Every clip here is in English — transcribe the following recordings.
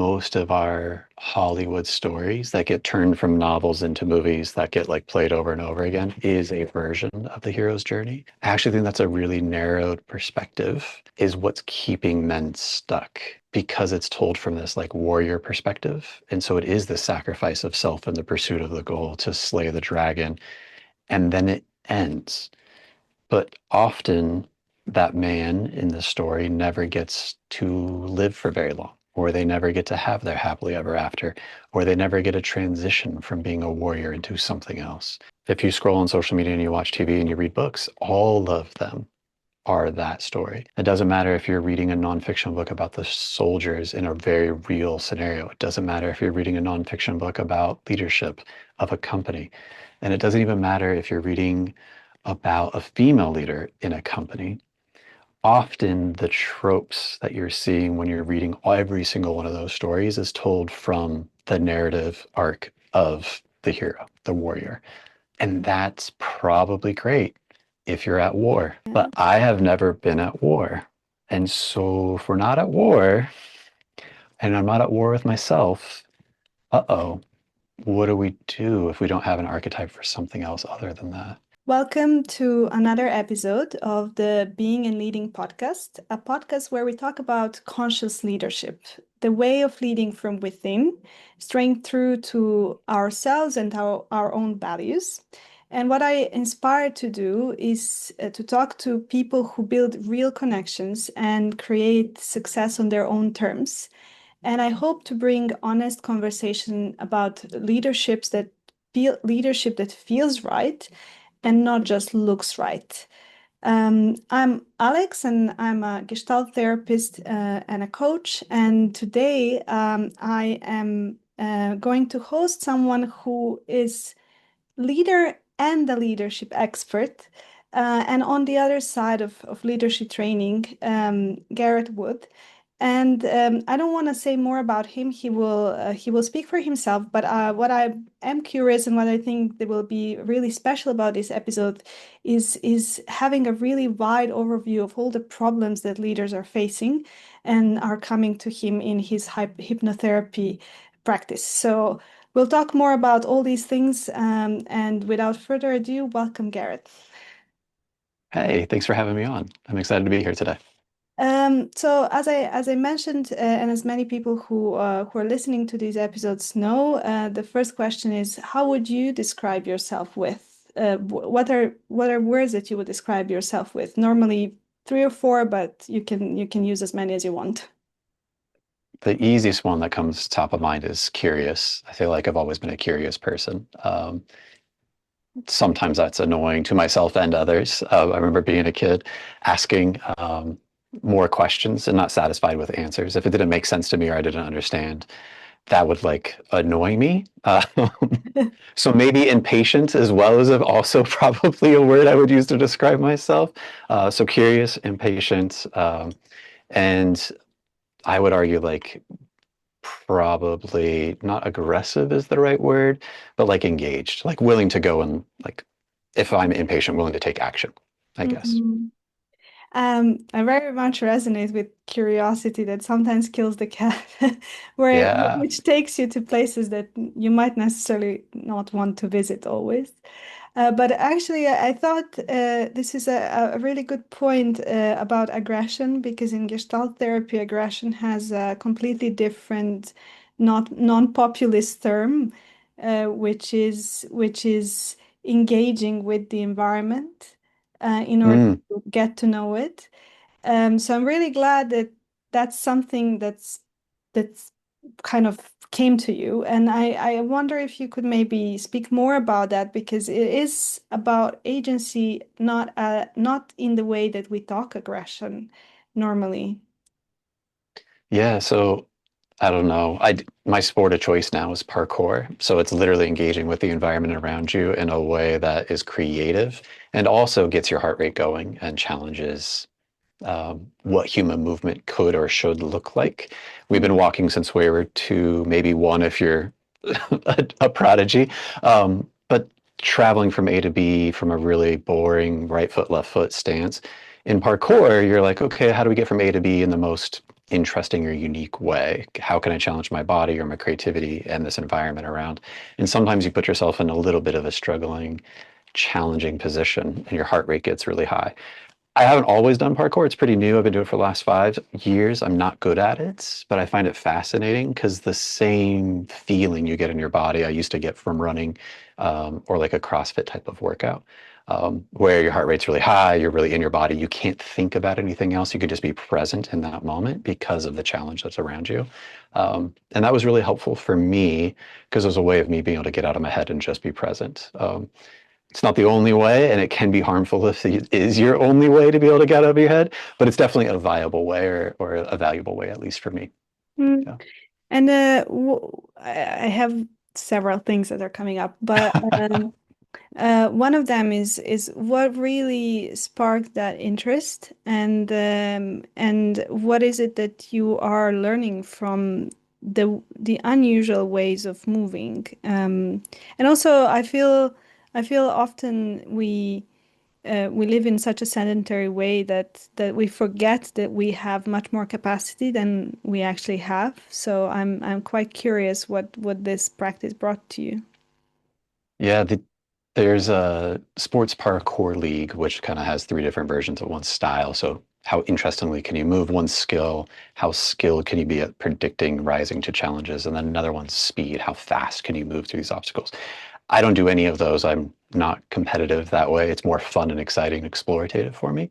most of our Hollywood stories that get turned from novels into movies that get like played over and over again is a version of the hero's journey. I actually think that's a really narrowed perspective, is what's keeping men stuck, because it's told from this like warrior perspective. And so it is the sacrifice of self in the pursuit of the goal to slay the dragon. And then it ends. But often that man in the story never gets to live for very long, or they never get to have their happily ever after, or they never get a transition from being a warrior into something else. If you scroll on social media and you watch TV and you read books, all of them are that story. It doesn't matter if you're reading a nonfiction book about the soldiers in a very real scenario. It doesn't matter if you're reading a nonfiction book about leadership of a company. And it doesn't even matter if you're reading about a female leader in a company. Often the tropes that you're seeing when you're reading every single one of those stories is told from the narrative arc of the hero, the warrior. And that's probably great if you're at war. But I have never been at war. And so if we're not at war, and I'm not at war with myself, what do we do if we don't have an archetype for something else other than that? Welcome to another episode of the Being and Leading podcast, a podcast where we talk about conscious leadership, the way of leading from within, straying through to ourselves and our own values. And what I inspire to do is to talk to people who build real connections and create success on their own terms. And I hope to bring honest conversation about leadership that feels right and not just looks right. I'm Alex, and I'm a gestalt therapist and a coach. And today I am going to host someone who is leader and a leadership expert. And on the other side of leadership training, Garret Wood. And I don't want to say more about him. He will speak for himself. But what I am curious and what I think that will be really special about this episode is having a really wide overview of all the problems that leaders are facing and are coming to him in his hypnotherapy practice. So we'll talk more about all these things. And without further ado, welcome, Garrett. Hey, thanks for having me on. I'm excited to be here today. So as I mentioned, and as many people who are listening to these episodes know, the first question is, how would you describe yourself with? What are words that you would describe yourself with? Normally 3 or 4, but you can use as many as you want. The easiest one that comes top of mind is curious. I feel like I've always been a curious person. Sometimes that's annoying to myself and others. I remember being a kid asking more questions and not satisfied with answers. If it didn't make sense to me or I didn't understand, that would like annoy me. So maybe impatient as well as also probably a word I would use to describe myself. So curious, impatient, and I would argue like probably not aggressive is the right word, but like engaged, like willing to go and like if I'm impatient, willing to take action, I guess. Mhm. I very much resonate with curiosity that sometimes kills the cat, Yeah. which takes you to places that you might necessarily not want to visit always. But actually, I thought this is a really good point about aggression, because in Gestalt therapy, aggression has a completely different, not non-populist term, which is engaging with the environment in order Mm. to get to know it. So I'm really glad that that's something that's kind of came to you. And I wonder if you could maybe speak more about that, because it is about agency, not in the way that we talk aggression normally. Yeah. So I don't know. My sport of choice now is parkour. So it's literally engaging with the environment around you in a way that is creative and also gets your heart rate going and challenges what human movement could or should look like. We've been walking since we were 2, maybe 1 if you're a prodigy. But traveling from A to B from a really boring right foot, left foot stance. In parkour, you're like, okay, how do we get from A to B in the most interesting or unique way? How can I challenge my body or my creativity and this environment around? And sometimes you put yourself in a little bit of a struggling, challenging position and your heart rate gets really high. I haven't always done parkour. It's pretty new. I've been doing it for the last 5 years. I'm not good at it, but I find it fascinating because the same feeling you get in your body, I used to get from running or like a CrossFit type of workout, where your heart rate's really high, you're really in your body. You can't think about anything else. You can just be present in that moment because of the challenge that's around you. And that was really helpful for me because it was a way of me being able to get out of my head and just be present. It's not the only way, and it can be harmful if it is your only way to be able to get out of your head, but it's definitely a viable way or a valuable way, at least for me. Mm. Yeah. And I have several things that are coming up, but one of them is what really sparked that interest, and what is it that you are learning from the unusual ways of moving, and also I feel often we live in such a sedentary way that we forget that we have much more capacity than we actually have. So I'm quite curious what this practice brought to you. Yeah, there's a sports parkour league, which kind of has 3 different versions of one style. So how interestingly can you move? One skill, how skilled can you be at predicting rising to challenges? And then another one's speed, how fast can you move through these obstacles? I don't do any of those. I'm not competitive that way. It's more fun and exciting and explorative for me.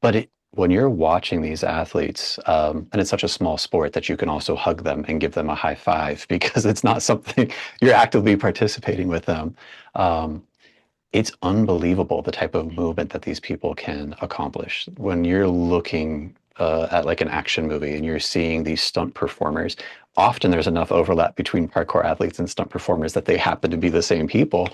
But when you're watching these athletes, and it's such a small sport that you can also hug them and give them a high five because it's not something you're actively participating with them. Um, it's unbelievable the type of movement that these people can accomplish. When you're looking at like an action movie and you're seeing these stunt performers, often there's enough overlap between parkour athletes and stunt performers that they happen to be the same people,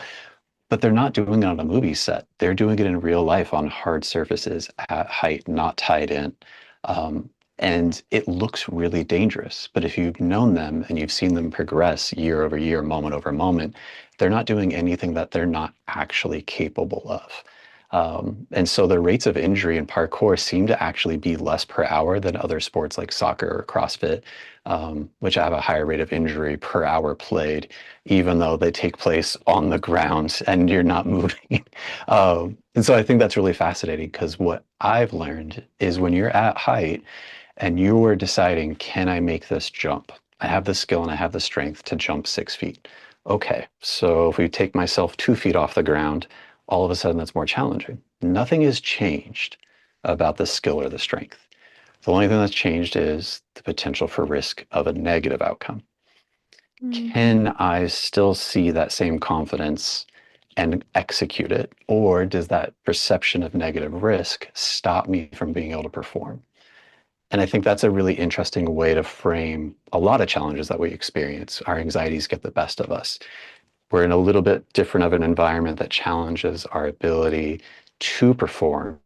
but they're not doing it on a movie set. They're doing it in real life on hard surfaces at height, not tied in. Um, and it looks really dangerous. But if you've known them and you've seen them progress year over year, moment over moment, they're not doing anything that they're not actually capable of. And so the rates of injury in parkour seem to actually be less per hour than other sports like soccer or CrossFit, which have a higher rate of injury per hour played, even though they take place on the ground and you're not moving. And so I think that's really fascinating because what I've learned is when you're at height and you are deciding, can I make this jump? I have the skill and I have the strength to jump 6 feet. Okay, so if we take myself 2 feet off the ground, all of a sudden that's more challenging. Nothing has changed about the skill or the strength. The only thing that's changed is the potential for risk of a negative outcome. Mm. Can I still see that same confidence and execute it? Or does that perception of negative risk stop me from being able to perform? And I think that's a really interesting way to frame a lot of challenges that we experience. Our anxieties get the best of us. We're in a little bit different of an environment that challenges our ability to perform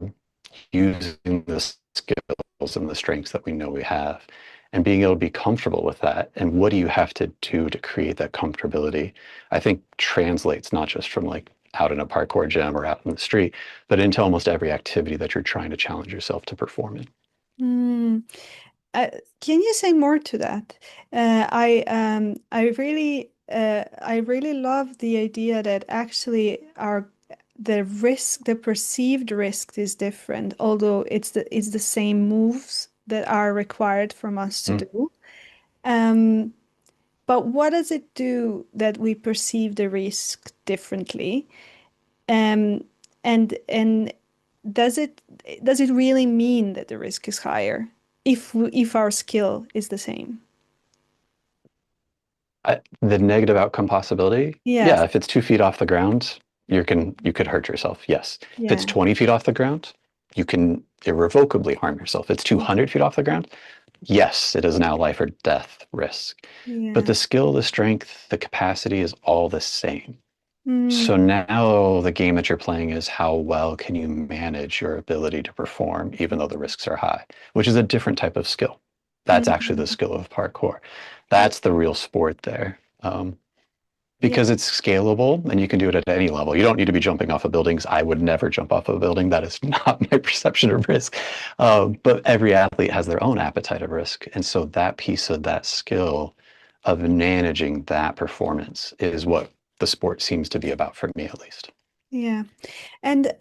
using the skills and the strengths that we know we have and being able to be comfortable with that. And what do you have to do to create that comfortability? I think translates not just from like out in a parkour gym or out in the street, but into almost every activity that you're trying to challenge yourself to perform in. Mm. Uh, can you say more to that? I really love the idea that actually the perceived risk is different, although it's the same moves that are required from us to Mm. do. Um, but what does it do that we perceive the risk differently? Um, and does it really mean that the risk is higher if our skill is the same? The negative outcome possibility, Yes. yeah, if it's 2 feet off the ground, you could hurt yourself. Yes. If it's Yeah. 20 feet off the ground, you can irrevocably harm yourself. If it's 200 feet off the ground, yes, it is now life or death risk. But Yeah. the skill, the strength, the capacity is all the same. Mm, So now the game that you're playing is how well can you manage your ability to perform, even though the risks are high, which is a different type of skill. That's actually the mm, skill of parkour. That's the real sport there. Yeah. because it's scalable and you can do it at any level. You don't need to be jumping off of buildings. I would never jump off of a building. That is not my perception of risk. But every athlete has their own appetite of risk. And so that piece of that skill of managing that performance is what the sport seems to be about for me, at least. Yeah. And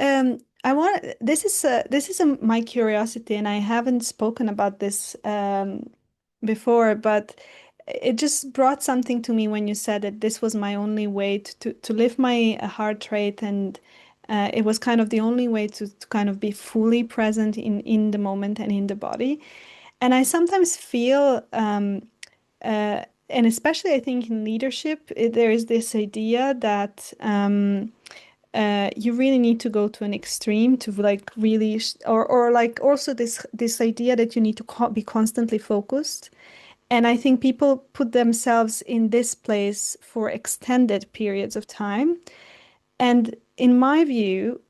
I want this is my curiosity, and I haven't spoken about this before, but it just brought something to me when you said that this was my only way to live my heart rate, and it was kind of the only way to kind of be fully present in the moment and in the body. And I sometimes feel and especially I think in leadership, there is this idea that you really need to go to an extreme to like really, or like also this idea that you need to be constantly focused. And I think people put themselves in this place for extended periods of time. And in my view,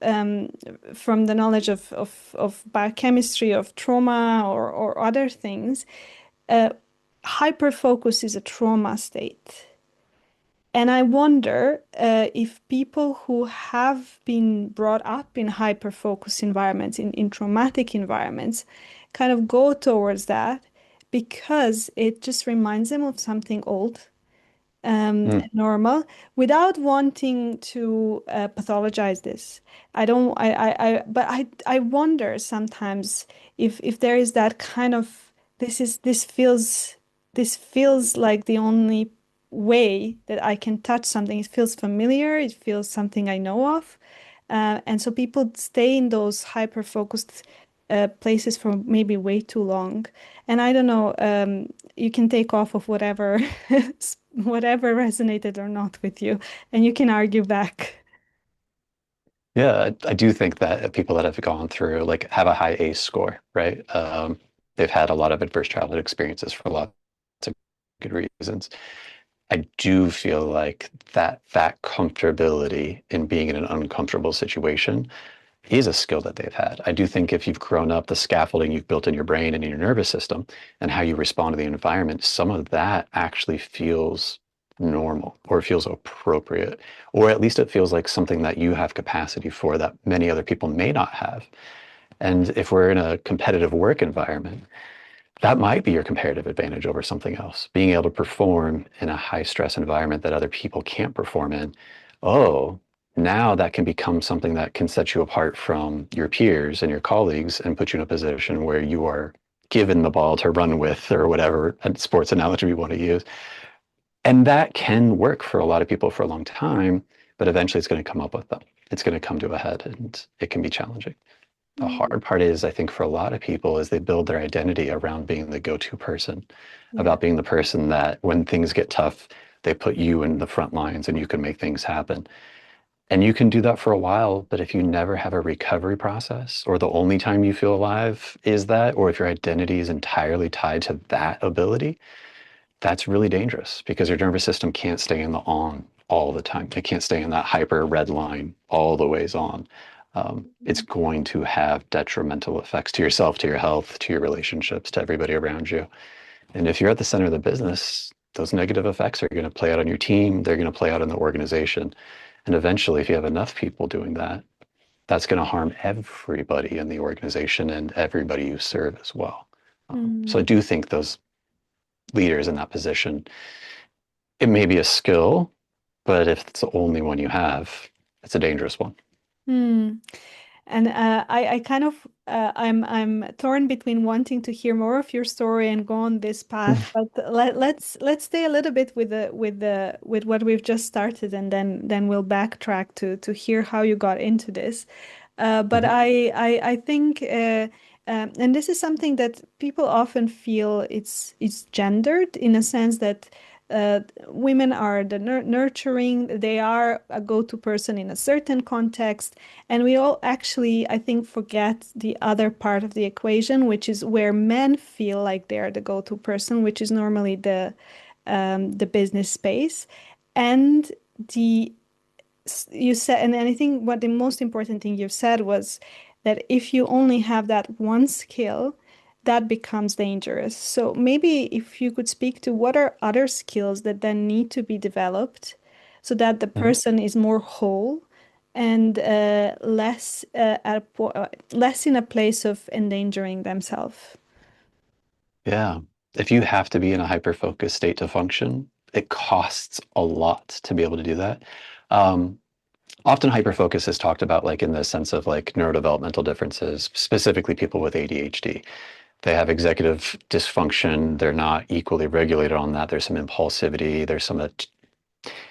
from the knowledge of biochemistry, of trauma, or other things, uh, hyperfocus is a trauma state. And I wonder if people who have been brought up in hyper-focus environments, in traumatic environments, kind of go towards that because it just reminds them of something old, Mm. normal, without wanting to pathologize this. I don't, but I wonder sometimes if there is that kind of, this feels like the only way that I can touch something. It feels familiar. It feels something I know of. And so people stay in those hyper-focused places for maybe way too long. And I don't know, you can take off of whatever whatever resonated or not with you, and you can argue back. Yeah, I do think that people that have gone through like have a high ACE score, right? They've had a lot of adverse childhood experiences for lots of good reasons. I do feel like that comfortability in being in an uncomfortable situation is a skill that they've had. I do think if you've grown up, the scaffolding you've built in your brain and in your nervous system and how you respond to the environment, some of that actually feels normal or feels appropriate, or at least it feels like something that you have capacity for that many other people may not have. And if we're in a competitive work environment, that might be your comparative advantage over something else. Being able to perform in a high stress environment that other people can't perform in. Oh, now that can become something that can set you apart from your peers and your colleagues and put you in a position where you are given the ball to run with or whatever sports analogy we want to use. And that can work for a lot of people for a long time, but eventually it's going to come up with them. It's going to come to a head and it can be challenging. The Mm, hard part is, I think, for a lot of people, is they build their identity around being the go-to person, yeah. about being the person that when things get tough, they put you in the front lines and you can make things happen. And you can do that for a while, but if you never have a recovery process, or the only time you feel alive is that, or if your identity is entirely tied to that ability, that's really dangerous because your nervous system can't stay in the on all the time. It can't stay in that hyper red line all the ways on. It's going to have detrimental effects to yourself, to your health, to your relationships, to everybody around you. And if you're at the center of the business, those negative effects are going to play out on your team. They're going to play out in the organization. And eventually, if you have enough people doing that, that's going to harm everybody in the organization and everybody you serve as well. So I Mm, do think those leaders in that position, it may be a skill, but if it's the only one you have, it's a dangerous one. mm. And I kind of I'm torn between wanting to hear more of your story and go on this path, but let's stay a little bit with what we've just started, and then we'll backtrack to hear how you got into this. But Mhm. I think and this is something that people often feel it's gendered in a sense that women are the nurturing, they are a go-to person in a certain context, and we all actually, I think, forget the other part of the equation, which is where men feel like they are the go-to person, which is normally the business space. And the you said, and I think what the most important thing you said was that if you only have that one skill, that becomes dangerous. So maybe if you could speak to what are other skills that then need to be developed so that the Mhm. person is more whole and less in a place of endangering themselves. Yeah. If you have to be in a hyper-focused state to function, it costs a lot to be able to do that. Um, Often hyperfocus is talked about like in the sense of like neurodevelopmental differences, specifically people with ADHD. They have executive dysfunction. They're not equally regulated on that. There's some impulsivity. There's some,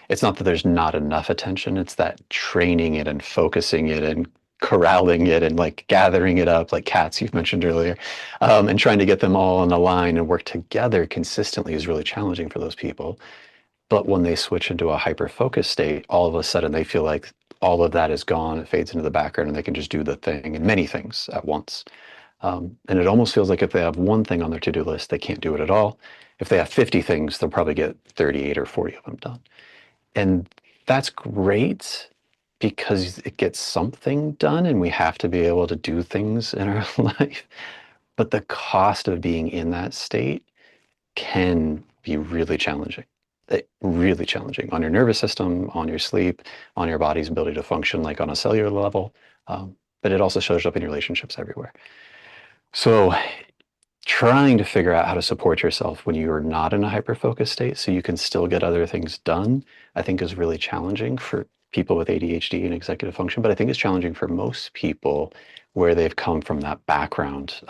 it's not that there's not enough attention. It's that training it and focusing it and corralling it and like gathering it up like cats you've mentioned earlier, and trying to get them all in a line and work together consistently is really challenging for those people. But when they switch into a hyper focused state, all of a sudden they feel like all of that is gone. It fades into the background and they can just do the thing and many things at once. And it almost feels like if they have one thing on their to do list, they can't do it at all. If they have 50 things, they'll probably get 38 or 40 of them done. And that's great because it gets something done and we have to be able to do things in our life. But the cost of being in that state can be really challenging. Really challenging on your nervous system, on your sleep, on your body's ability to function, like on a cellular level. But it also shows up in your relationships everywhere. So, trying to figure out how to support yourself when you are not in a hyper focused state so you can still get other things done, I think is really challenging for people with ADHD and executive function. But I think it's challenging for most people where they've come from that background.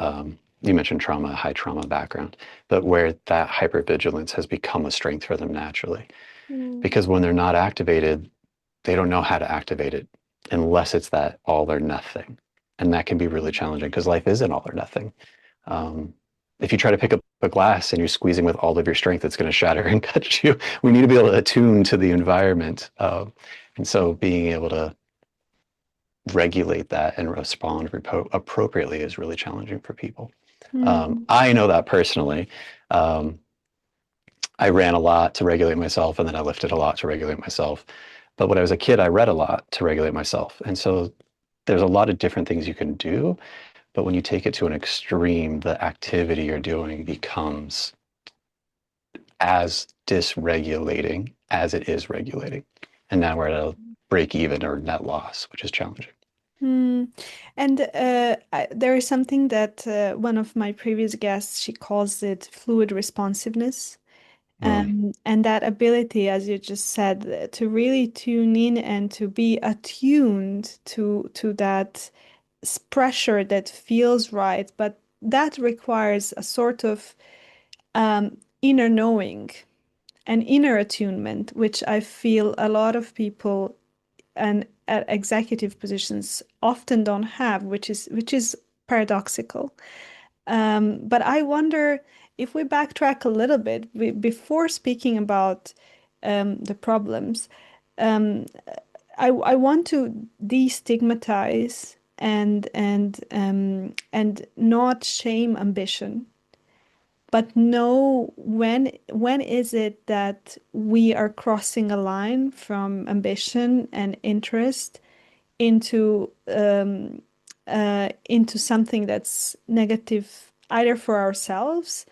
You mentioned trauma, high trauma background, but where that hypervigilance has become a strength for them naturally. Mm. Because when they're not activated, they don't know how to activate it unless it's that all or nothing. And that can be really challenging because life isn't all or nothing. Um, if you try to pick up a glass and you're squeezing with all of your strength, it's going to shatter and cut you. We need to be able to attune to the environment. And so being able to regulate that and respond appropriately is really challenging for people. Mm. I know that personally. Um, I ran a lot to regulate myself, and then I lifted a lot to regulate myself. But when I was a kid, I read a lot to regulate myself. And so there's a lot of different things you can do. But when you take it to an extreme, the activity you're doing becomes as dysregulating as it is regulating. And now we're at a break even or net loss, which is challenging. Hmm. And there is something that one of my previous guests, she calls it fluid responsiveness. Mm. And that ability, as you just said, to really tune in and to be attuned to that pressure that feels right, but that requires a sort of inner knowing and inner attunement, which I feel a lot of people and at executive positions often don't have, which is paradoxical. But I wonder if we backtrack a little bit before speaking about the problems. Um, I want to destigmatize and not shame ambition, but know when is it that we are crossing a line from ambition and interest into something that's negative either for ourselves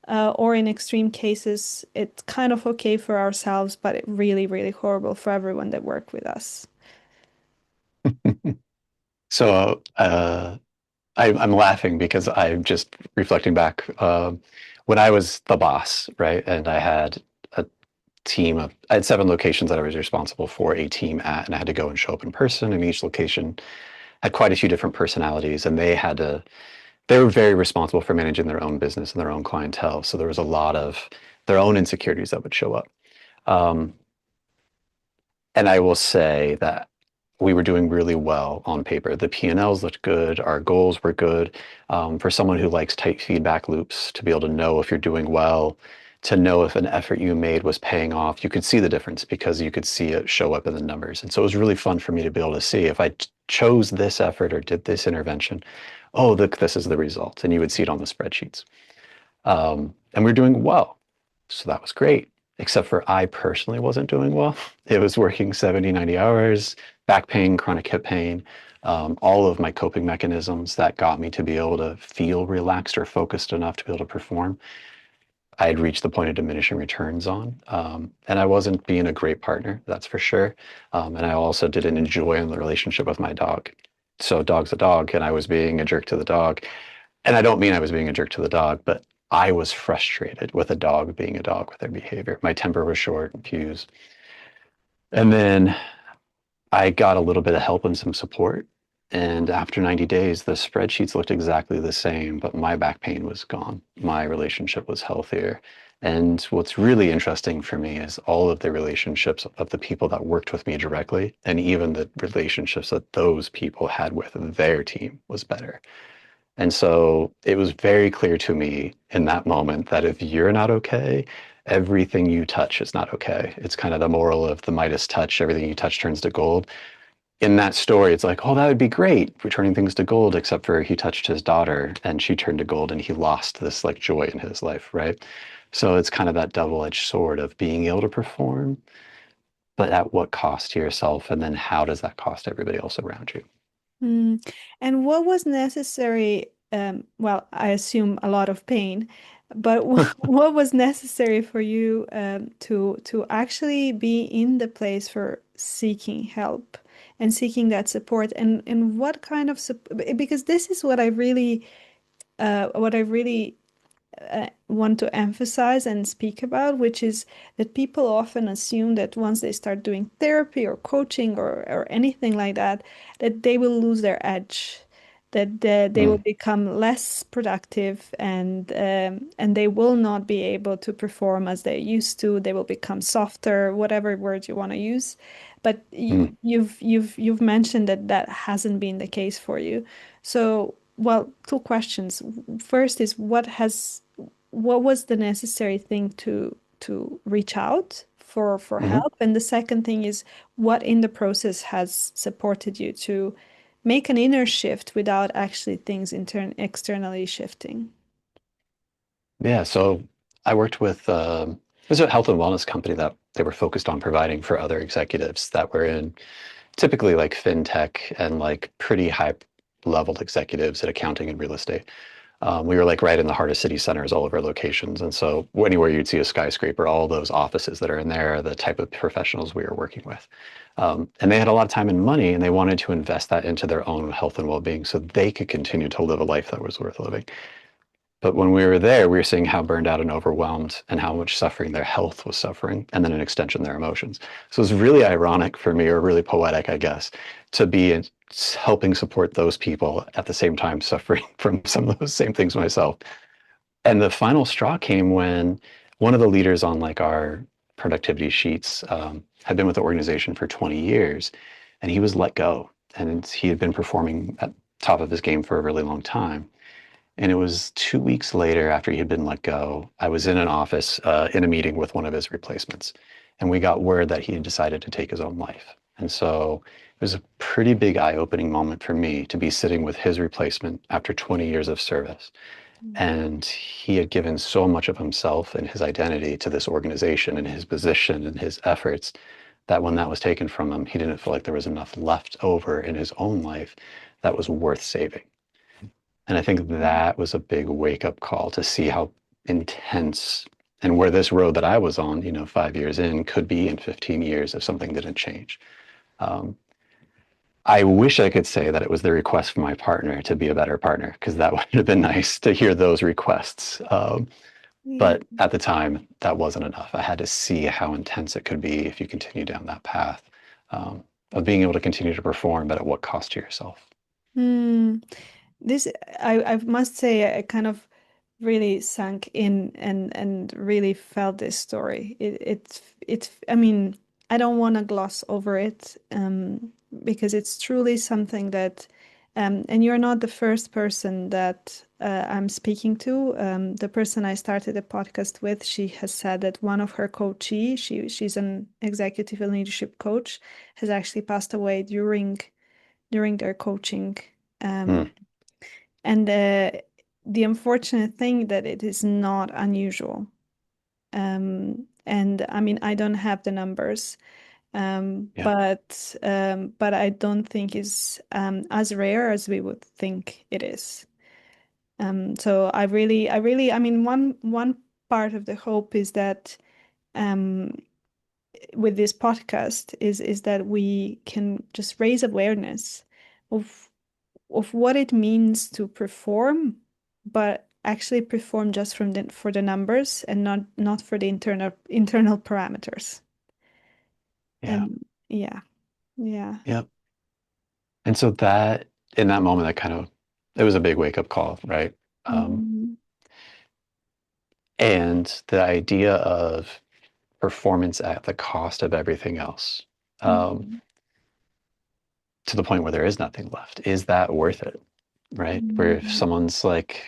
or in extreme cases it's kind of okay for ourselves but it really really horrible for everyone that work with us. So I'm laughing because I'm just reflecting back when I was the boss, right? And I had a I had 7 locations that I was responsible for a team at, and I had to go and show up in person. And each location had quite a few different personalities, and they were very responsible for managing their own business and their own clientele. So there was a lot of their own insecurities that would show up. Um, and I will say that we were doing really well on paper. The P&Ls looked good. Our goals were good. For someone who likes tight feedback loops, to be able to know if you're doing well, to know if an effort you made was paying off, you could see the difference because you could see it show up in the numbers. And so it was really fun for me to be able to see if I chose this effort or did this intervention, oh, look, this is the result. And you would see it on the spreadsheets. And we are doing well. So that was great, except for I personally wasn't doing well. It was working 70, 90 hours, back pain, chronic hip pain, all of my coping mechanisms that got me to be able to feel relaxed or focused enough to be able to perform. I had reached the point of diminishing returns on. And I wasn't being a great partner, that's for sure. And I also didn't enjoy the relationship with my dog. So dog's a dog, and I was being a jerk to the dog. And I don't mean I was being a jerk to the dog, but I was frustrated with a dog being a dog with their behavior. My temper was short and fused. And then I got a little bit of help and some support. And after 90 days, the spreadsheets looked exactly the same, but my back pain was gone. My relationship was healthier. And what's really interesting for me is all of the relationships of the people that worked with me directly, and even the relationships that those people had with their team was better. And so it was very clear to me in that moment that if you're not okay, everything you touch is not okay. It's kind of the moral of the Midas touch, everything you touch turns to gold. In that story, it's like, oh, that would be great, returning things to gold, except for he touched his daughter and she turned to gold and he lost this like joy in his life, right? So it's kind of that double-edged sword of being able to perform, but at what cost to yourself? And then how does that cost everybody else around you? Mm. And what was necessary? Well, I assume a lot of pain, but what was necessary for you to actually be in the place for seeking help and seeking that support, and what kind of support? Because this is what I really want to emphasize and speak about, which is that people often assume that once they start doing therapy or coaching or anything like that, that they will lose their edge, that they will Mm, become less productive and they will not be able to perform as they used to. They will become softer, whatever word you want to use. But mm. you've mentioned that that hasn't been the case for you. So, well, two questions. First is what was the necessary thing to reach out for Mhm. help? And the second thing is what in the process has supported you to make an inner shift without actually things externally shifting? Yeah, so I worked with it was a health and wellness company that they were focused on providing for other executives that were in typically like fintech and like pretty high leveled executives at accounting and real estate. We were like right in the heart of city centers, all of our locations. And so anywhere you'd see a skyscraper, all those offices that are in there are the type of professionals we were working with. And they had a lot of time and money, and they wanted to invest that into their own health and well-being so they could continue to live a life that was worth living. But when we were there, we were seeing how burned out and overwhelmed and how much suffering their health was suffering, and then an extension, their emotions. So it's really ironic for me, or really poetic, I guess, to be helping support those people at the same time suffering from some of those same things myself. And the final straw came when one of the leaders on like our productivity sheets had been with the organization for 20 years, and he was let go. And he had been performing at top of his game for a really long time. And it was 2 weeks later after he had been let go, I was in an office in a meeting with one of his replacements. And we got word that he had decided to take his own life. And so it was a pretty big eye-opening moment for me to be sitting with his replacement after 20 years of service. And he had given so much of himself and his identity to this organization and his position and his efforts that when that was taken from him, he didn't feel like there was enough left over in his own life that was worth saving. And I think that was a big wake up call to see how intense and where this road that I was on, 5 years in, could be in 15 years if something didn't change. Um, I wish I could say that it was the request from my partner to be a better partner, because that would have been nice to hear those requests. Yeah. But at the time, that wasn't enough. I had to see how intense it could be if you continue down that path of being able to continue to perform, but at what cost to yourself. Hmm. This I must say I kind of really sunk in and really felt this story. It's I mean, I don't want to gloss over it because it's truly something that and you're not the first person that I'm speaking to. The person I started a podcast with, she has said that one of her coachee, she's an executive and leadership coach, has actually passed away during their coaching. Um, Mm, and the unfortunate thing that it is not unusual. And I mean, I don't have the numbers, yeah. but I don't think it's as rare as we would think it is. So I mean, one part of the hope is that um, with this podcast is that we can just raise awareness of what it means to perform, but actually perform just for the numbers and not for the internal parameters. Yeah. And yeah, yeah. Yep. And so that in that moment, that kind of it was a big wake up call, right? Um, Mm, and the idea of performance at the cost of everything else, um, mm, to the point where there is nothing left. Is that worth it? Right? Where if mm, someone's like,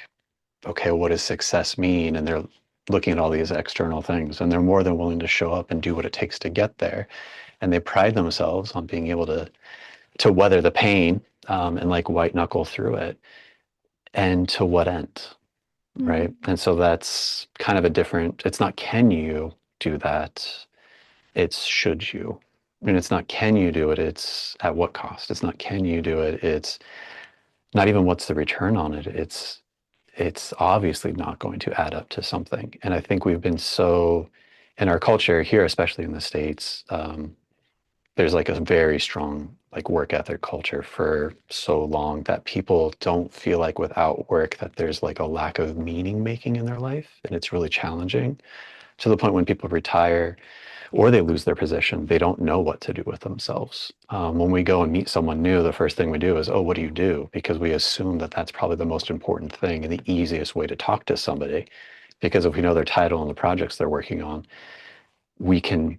okay, what does success mean? And they're looking at all these external things and they're more than willing to show up and do what it takes to get there. And they pride themselves on being able to weather the pain and like white knuckle through it. And to what end? mm, Right. And so that's kind of a different, it's not can you do that? It's should you. And it's not can you do it, it's at what cost? It's not can you do it, it's not even what's the return on it. It's obviously not going to add up to something. And I think we've been so in our culture here, especially in the States, there's like a very strong like work ethic culture for so long that people don't feel like without work that there's like a lack of meaning making in their life. And it's really challenging to the point when people retire or they lose their position, they don't know what to do with themselves. When we go and meet someone new, the first thing we do is, oh, what do you do? Because we assume that that's probably the most important thing and the easiest way to talk to somebody. Because if we know their title and the projects they're working on, we can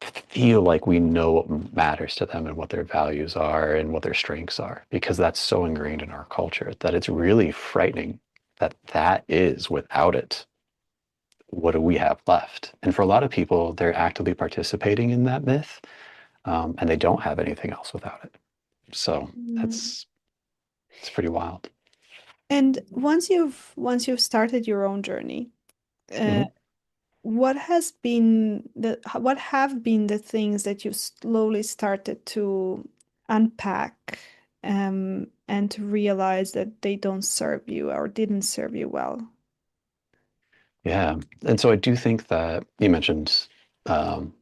feel like we know what matters to them and what their values are and what their strengths are, because that's so ingrained in our culture that it's really frightening that that is without it what do we have left? And for a lot of people, they're actively participating in that myth, and they don't have anything else without it. So mm. that's it's pretty wild. And once you've started your own journey, uh, Mhm. what have been the things that you slowly started to unpack, and to realize that they don't serve you or didn't serve you well? Yeah, and so I do think that you mentioned um,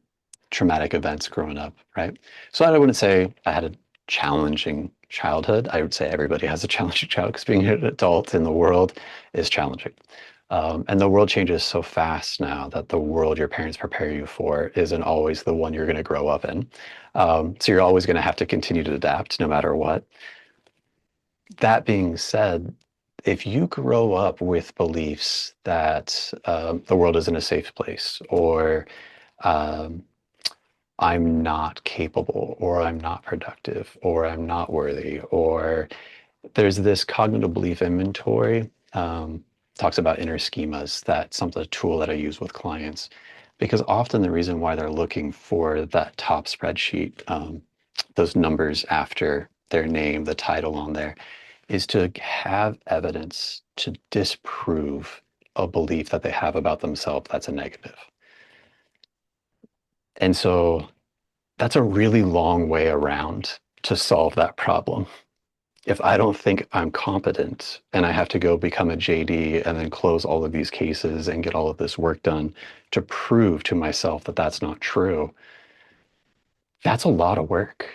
traumatic events growing up, right? So I wouldn't say I had a challenging childhood. I would say everybody has a challenging childhood because being an adult in the world is challenging. And the world changes so fast now that the world your parents prepare you for isn't always the one you're going to grow up in. So you're always going to have to continue to adapt no matter what. That being said, if you grow up with beliefs that the world isn't a safe place, or um, I'm not capable, or I'm not productive, or I'm not worthy, or there's this cognitive belief inventory, talks about inner schemas. That's something, a tool that I use with clients, because often the reason why they're looking for that top spreadsheet, those numbers after their name, the title on there, is to have evidence to disprove a belief that they have about themselves that's a negative. And so that's a really long way around to solve that problem. If I don't think I'm competent and I have to go become a JD and then close all of these cases and get all of this work done to prove to myself that that's not true, that's a lot of work.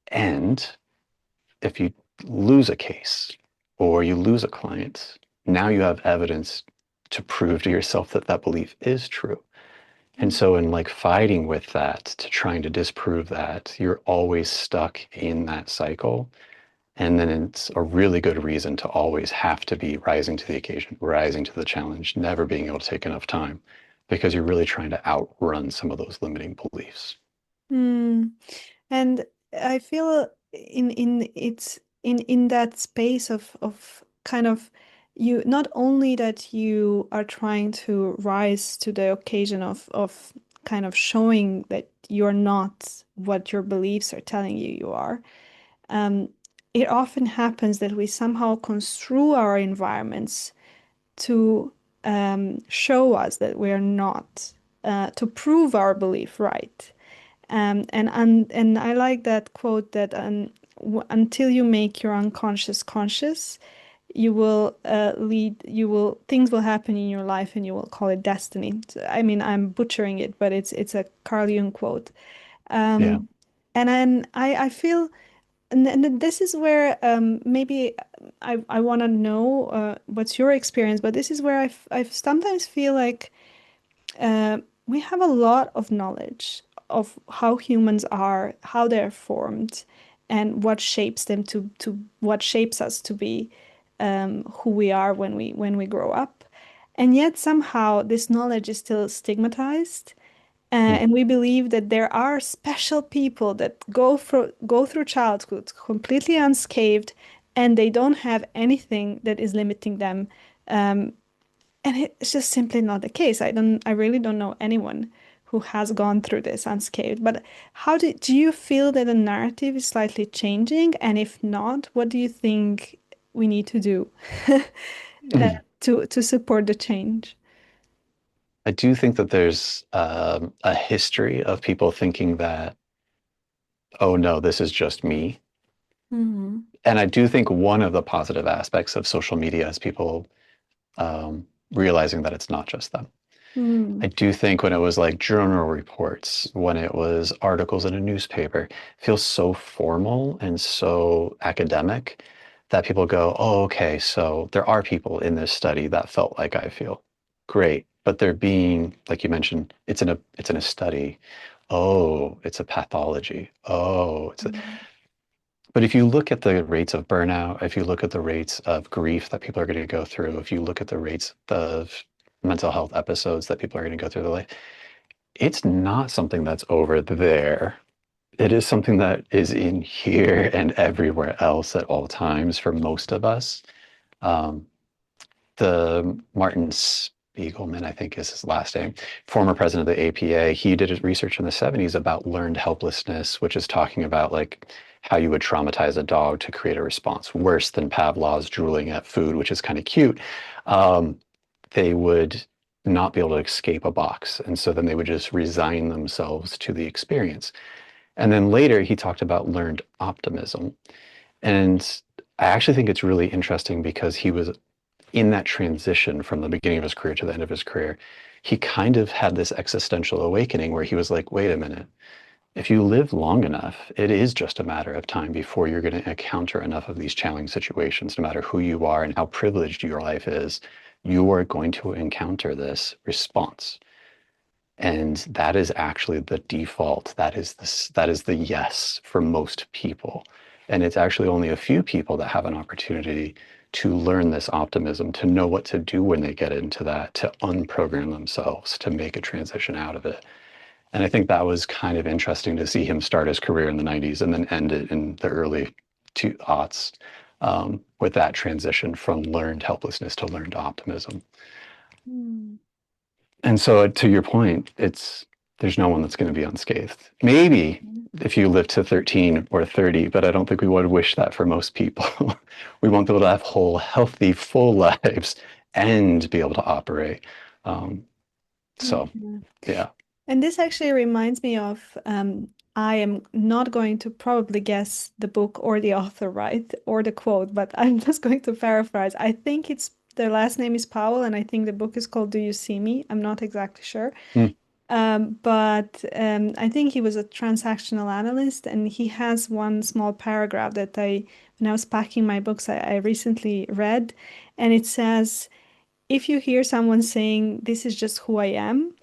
And if you lose a case or you lose a client, now you have evidence to prove to yourself that that belief is true. And so, in like fighting with that, to trying to disprove that, you're always stuck in that cycle. And then it's a really good reason to always have to be rising to the occasion, rising to the challenge, never being able to take enough time because you're really trying to outrun some of those limiting beliefs. Mm. And I feel in that space of kind of, you not only that you are trying to rise to the occasion of kind of showing that you're not what your beliefs are telling you you are. um, it often happens that we somehow construe our environments to show us that we are not, to prove our belief right. And I like that quote that, until you make your unconscious conscious, you will lead, you will, things will happen in your life and you will call it destiny. I mean, I'm butchering it, but it's a Carl Jung quote. Yeah. Um, and then I feel, and this is where maybe I want to know what's your experience, but this is where I sometimes feel like uh, we have a lot of knowledge of how humans are, how they're formed, and what shapes them to what shapes us to be who we are when we grow up. And yet somehow this knowledge is still stigmatized. Mm. And we believe that there are special people that go through childhood completely unscathed, and they don't have anything that is limiting them. And it's just simply not the case. I really don't know anyone who has gone through this unscathed. But do you feel that the narrative is slightly changing? And if not, what do you think we need to do uh, to support the change? I do think that there's a history of people thinking that, oh no, this is just me. Mm, And I do think one of the positive aspects of social media is people realizing that it's not just them. I mm, do think when it was like journal reports, when it was articles in a newspaper, it feels so formal and so academic that people go, oh, okay, so there are people in this study that felt like I feel. Great. But they're being, like you mentioned, it's in a study. Oh, it's a pathology. Oh, it's a, mm, but if you look at the rates of burnout, if you look at the rates of grief that people are going to go through, if you look at the rates of mental health episodes that people are going to go through their life, it's not something that's over there. It is something that is in here and everywhere else at all times for most of us. Um, the Martin Spiegelman, I think is his last name, former president of the APA, he did his research in the 70s about learned helplessness, which is talking about like how you would traumatize a dog to create a response worse than Pavlov's drooling at food, which is kind of cute. Um, they would not be able to escape a box. And so then they would just resign themselves to the experience. And then later he talked about learned optimism. And I actually think it's really interesting because he was in that transition from the beginning of his career to the end of his career. He kind of had this existential awakening where he was like, wait a minute, if you live long enough, it is just a matter of time before you're going to encounter enough of these challenging situations, no matter who you are and how privileged your life is, you are going to encounter this response. And that is actually the default. That is the yes for most people. And it's actually only a few people that have an opportunity to learn this optimism, to know what to do when they get into that, to unprogram themselves, to make a transition out of it. And I think that was kind of interesting to see him start his career in the 90s and then end it in the early two aughts with that transition from learned helplessness to learned optimism. mm, And so to your point, there's no one that's going to be unscathed. Maybe mm. if you live to 13 or 30, but I don't think we would wish that for most people. We want people to have whole, healthy, full lives and be able to operate. Um, so, Yeah. yeah. And this actually reminds me of I am not going to probably guess the book or the author right or the quote, but I'm just going to paraphrase. I think it's their last name is Powell, and I think the book is called Do You See Me? I'm not exactly sure. Mm, But I think he was a transactional analyst, and he has one small paragraph that when I was packing my books, I recently read, and it says, if you hear someone saying, "This is just who I am,"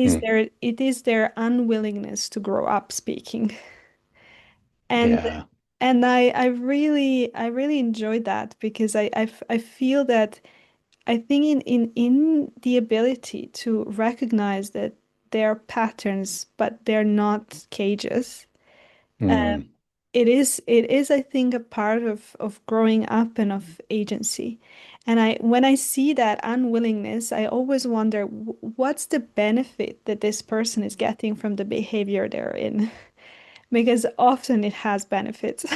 mm, it is their unwillingness to grow up speaking. And yeah. I really enjoyed that because I feel that I think in the ability to recognize that there are patterns, but they're not cages. Mm, It is, I think, a part of growing up and of agency. And when I see that unwillingness, I always wonder what's the benefit that this person is getting from the behavior they're in? Because often it has benefits.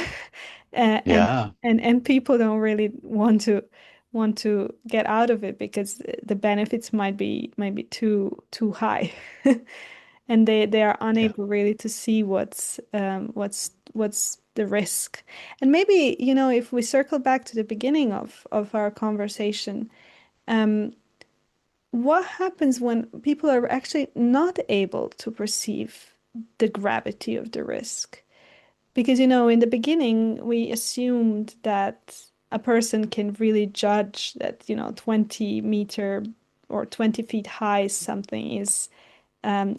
Uh, and yeah. and people don't really want to get out of it because the benefits might be too high. And they are Yeah. unable really to see what's the risk. And maybe, you know, if we circle back to the beginning of our conversation, um, what happens when people are actually not able to perceive the gravity of the risk? Because, you know, in the beginning, we assumed that a person can really judge that, you know, 20-meter or 20 feet high something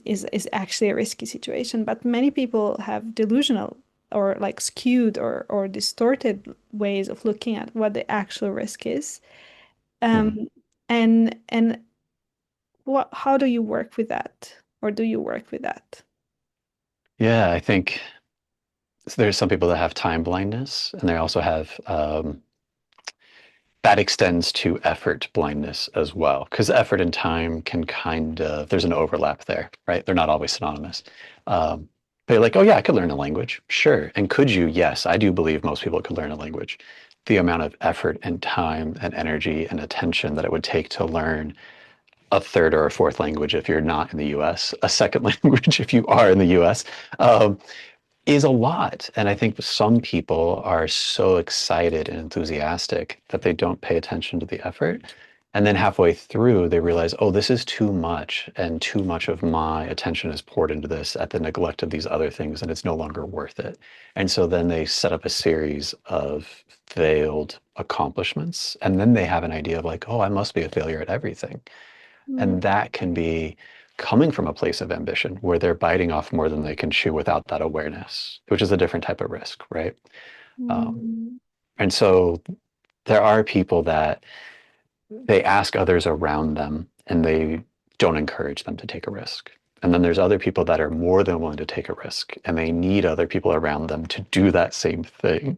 is actually a risky situation. But many people have delusional or like skewed or distorted ways of looking at what the actual risk is. Mm. And how do you work with that? Or do you work with that? Yeah, I think there's some people that have time blindness, and they also have that extends to effort blindness as well, because effort and time can kind of, there's an overlap there, right? They're not always synonymous. But you're like, oh yeah, I could learn a language. Sure. And could you? Yes, I do believe most people could learn a language. The amount of effort and time and energy and attention that it would take to learn a third or a fourth language if you're not in the US, a second language if you are in the US, um, is a lot. And I think some people are so excited and enthusiastic that they don't pay attention to the effort. And then halfway through, they realize, oh, this is too much. And too much of my attention is poured into this at the neglect of these other things, and it's no longer worth it. And so then they set up a series of failed accomplishments. And then they have an idea of like, oh, I must be a failure at everything. Mm, And that can be coming from a place of ambition where they're biting off more than they can chew without that awareness, which is a different type of risk, right? Um, mm, and so there are people that they ask others around them and they don't encourage them to take a risk. And then there's other people that are more than willing to take a risk and they need other people around them to do that same thing.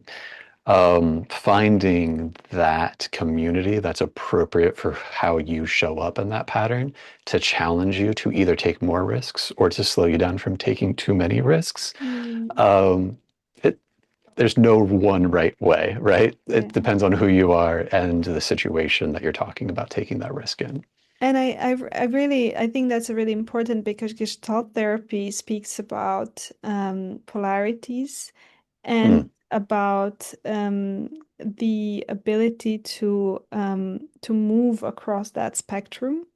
Finding that community that's appropriate for how you show up in that pattern to challenge you to either take more risks or to slow you down from taking too many risks. mm. Um, it, there's no one right way, right? It Yeah. depends on who you are and the situation that you're talking about taking that risk in. And I really I think that's really important because Gestalt therapy speaks about polarities and Mm, about the ability to move across that spectrum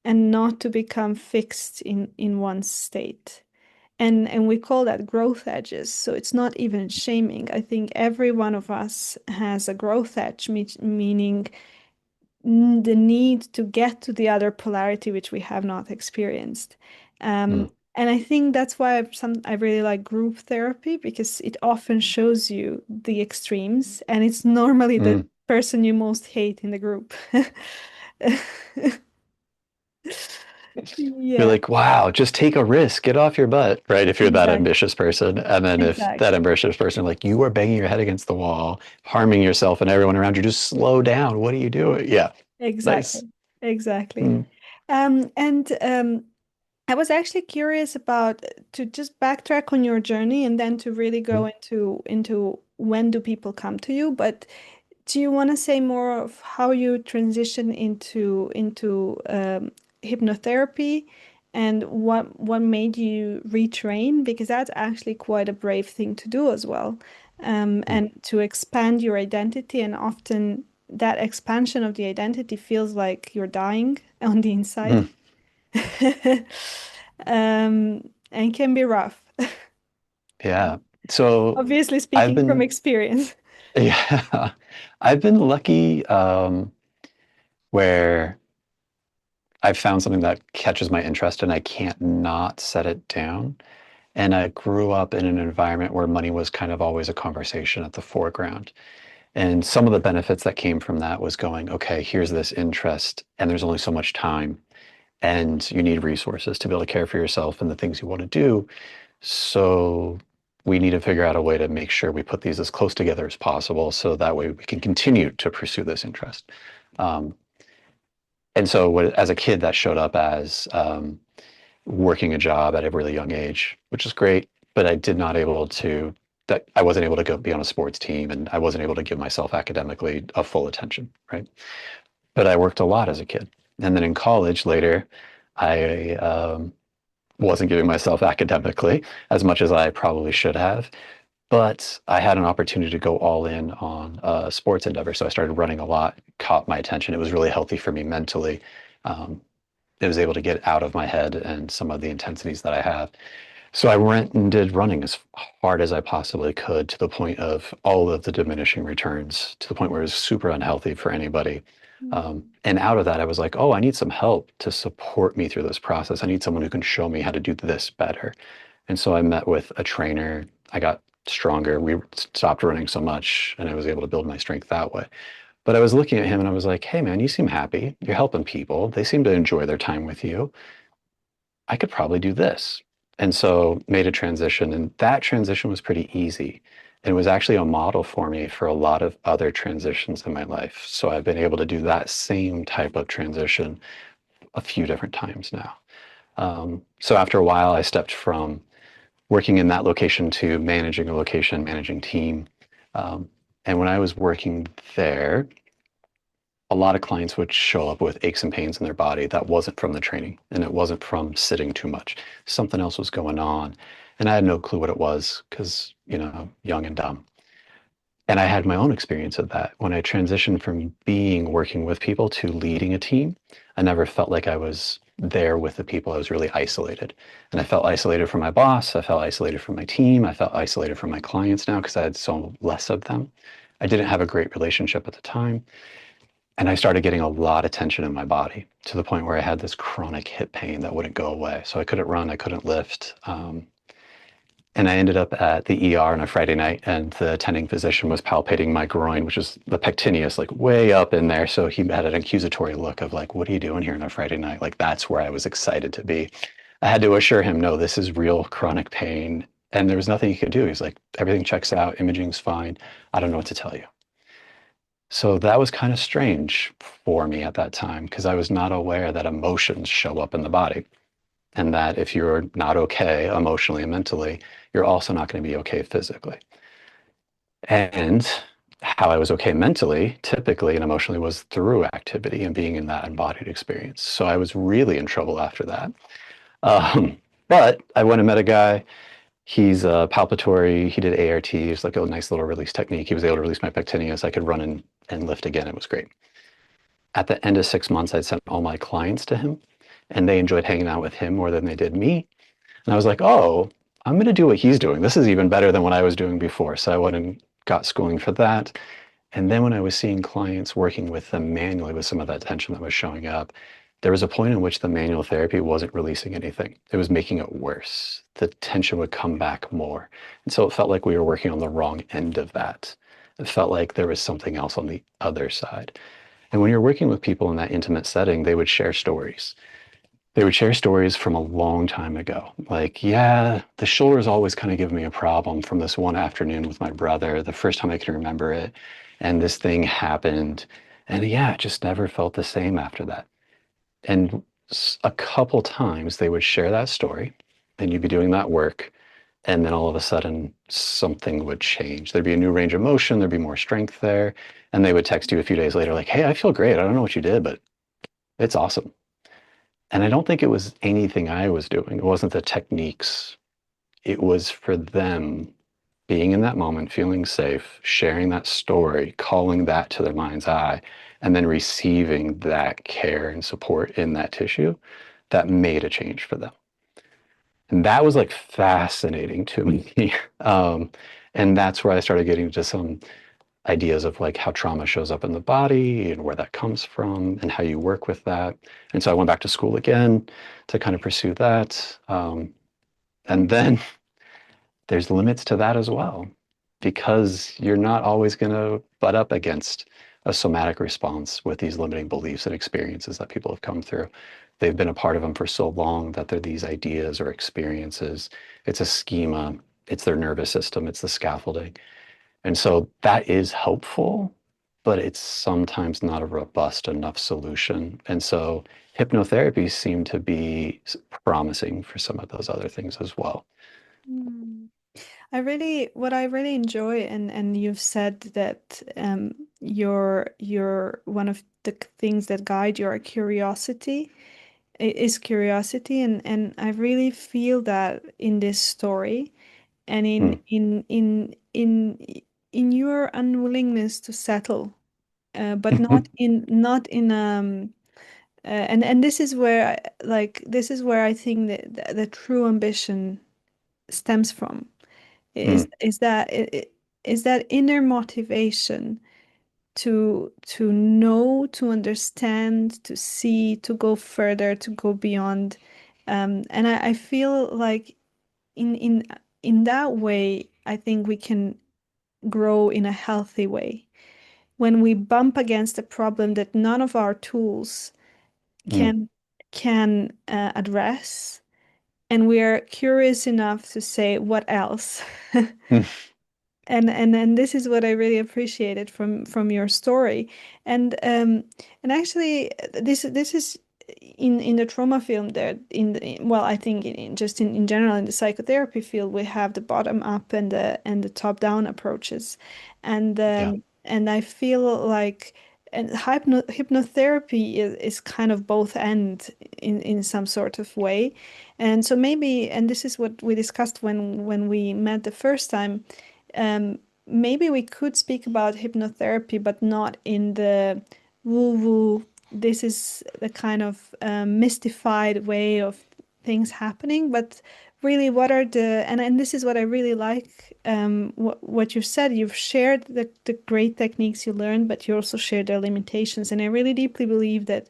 and not to become fixed in one state. And we call that growth edges. So it's not even shaming. I think every one of us has a growth edge, meaning the need to get to the other polarity which we have not experienced. mm, And I think that's why I really like group therapy because it often shows you the extremes, and it's normally the mm. person you most hate in the group. You're Yeah, like, wow, just take a risk, get off your butt, right? If you're that exactly. ambitious person. And then if that Exactly. ambitious person, like you are banging your head against the wall, harming yourself and everyone around you, just slow down. What are you doing? Yeah. Exactly. Nice. Exactly. Mm, And I was actually curious about to just backtrack on your journey and then to really go mm, into when do people come to you, but do you want to say more of how you transition into hypnotherapy and what made you retrain? Because that's actually quite a brave thing to do as well. mm, And to expand your identity, and often that expansion of the identity feels like you're dying on the inside. mm. And can be rough. Yeah. So Obviously I've speaking from been, experience. yeah, I've been lucky where I've found something that catches my interest and I can't not set it down. And I grew up in an environment where money was kind of always a conversation at the foreground. And some of the benefits that came from that was going, okay, here's this interest, and there's only so much time, and you need resources to be able to care for yourself and the things you want to do. So we need to figure out a way to make sure we put these as close together as possible so that way we can continue to pursue this interest. Um, and so as a kid, that showed up as working a job at a really young age, which is great, but I wasn't able to go be on a sports team and I wasn't able to give myself academically a full attention, right? But I worked a lot as a kid. And then in college later, I wasn't giving myself academically as much as I probably should have. But I had an opportunity to go all in on a sports endeavor. So I started running a lot, caught my attention. It was really healthy for me mentally. Um, it was able to get out of my head and some of the intensities that I have. So I went and did running as hard as I possibly could to the point of all of the diminishing returns, to the point where it was super unhealthy for anybody. Mm. And out of that, I was like, oh, I need some help to support me through this process. I need someone who can show me how to do this better. And so I met with a trainer. I got stronger. We stopped running so much and I was able to build my strength that way. But I was looking at him and I was like, hey, man, you seem happy. You're helping people. They seem to enjoy their time with you. I could probably do this. And so made a transition. And that transition was pretty easy. And was actually a model for me for a lot of other transitions in my life. So I've been able to do that same type of transition a few different times now. So after a while, I stepped from working in that location to managing a location, managing team. And when I was working there, a lot of clients would show up with aches and pains in their body that wasn't from the training and it wasn't from sitting too much. Something else was going on. And I had no clue what it was because, young and dumb. And I had my own experience of that. When I transitioned from being working with people to leading a team, I never felt like I was there with the people. I was really isolated. And I felt isolated from my boss. I felt isolated from my team. I felt isolated from my clients now because I had so less of them. I didn't have a great relationship at the time. And I started getting a lot of tension in my body to the point where I had this chronic hip pain that wouldn't go away. So I couldn't run, I couldn't lift. And I ended up at the ER on a Friday night, and the attending physician was palpating my groin, which is the pectineus, like way up in there. So he had an accusatory look of like, what are you doing here on a Friday night? Like, that's where I was excited to be. I had to assure him, no, this is real chronic pain. And there was nothing he could do. He's like, everything checks out, imaging's fine. I don't know what to tell you. So that was kind of strange for me at that time because I was not aware that emotions show up in the body and that if you're not okay emotionally and mentally, you're also not going to be okay physically. And how I was okay mentally, typically and emotionally, was through activity and being in that embodied experience. So I was really in trouble after that. Um, but I went and met a guy. He's palpatory. He did ART. It's like a nice little release technique. He was able to release my pectineus. I could run and lift again. It was great. At the end of 6 months, I'd sent all my clients to him, and they enjoyed hanging out with him more than they did me. And I was like, oh, I'm going to do what he's doing. This is even better than what I was doing before. So I went and got schooling for that. And then when I was seeing clients working with them manually with some of that tension that was showing up, there was a point in which the manual therapy wasn't releasing anything. It was making it worse. The tension would come back more. And so it felt like we were working on the wrong end of that. It felt like there was something else on the other side. And when you're working with people in that intimate setting, they would share stories. They would share stories from a long time ago. Like, yeah, the shoulders always kind of give me a problem from this one afternoon with my brother, the first time I can remember it. And this thing happened. And yeah, it just never felt the same after that. And a couple times they would share that story, and you'd be doing that work. And then all of a sudden, something would change. There'd be a new range of motion, there'd be more strength there. And they would text you a few days later, like, hey, I feel great. I don't know what you did, but it's awesome. And I don't think it was anything I was doing. It wasn't the techniques. It was for them being in that moment, feeling safe, sharing that story, calling that to their mind's eye, and then receiving that care and support in that tissue that made a change for them. And that was like fascinating to me. And that's where I started getting into some ideas of like how trauma shows up in the body and where that comes from and how you work with that. And so I went back to school again to kind of pursue that. And then there's limits to that as well, because you're not always going to butt up against a somatic response with these limiting beliefs and experiences that people have come through. They've been a part of them for so long that they're these ideas or experiences. It's a schema, it's their nervous system, it's the scaffolding. And so that is helpful, but it's sometimes not a robust enough solution. And so hypnotherapy seemed to be promising for some of those other things as well. Mm. What I really enjoy, and you've said that your one of the things that guide your curiosity is curiosity, and I really feel that in this story, and Hmm. in in in your unwillingness to settle, but not in this is where this is where I think that the true ambition stems from, is Mm, is that is that inner motivation to know, to understand, to see, to go further, to go beyond. And I feel like in in in that way, I think we can grow in a healthy way. When we bump against a problem that none of our tools mm, can address, and we are curious enough to say, what else? mm. And this is what I really appreciated from your story. And actually, this is in the trauma film there, well, I think just in general in the psychotherapy field, we have the bottom up and the top down approaches. Yeah. And I feel like and hypnotherapy is kind of both end in some sort of way. And so maybe, and this is what we discussed when we met the first time, maybe we could speak about hypnotherapy, but not in the woo-woo, this is the kind of mystified way of things happening, but really what are and this is what I really like, what you said. You've shared the great techniques you learned, but you also shared their limitations. And I really deeply believe that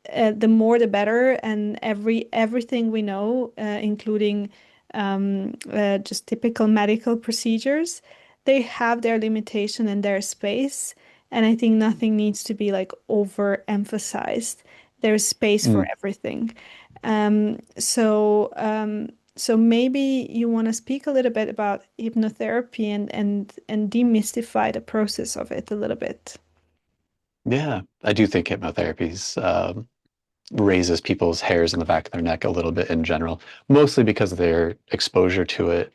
the more the better, and everything we know, including just typical medical procedures, they have their limitation and their space. And I think nothing needs to be like overemphasized. There's space for Mm. everything. So maybe you want to speak a little bit about hypnotherapy and demystify the process of it a little bit. Yeah. I do think hypnotherapy's raises people's hairs in the back of their neck a little bit in general, mostly because their exposure to it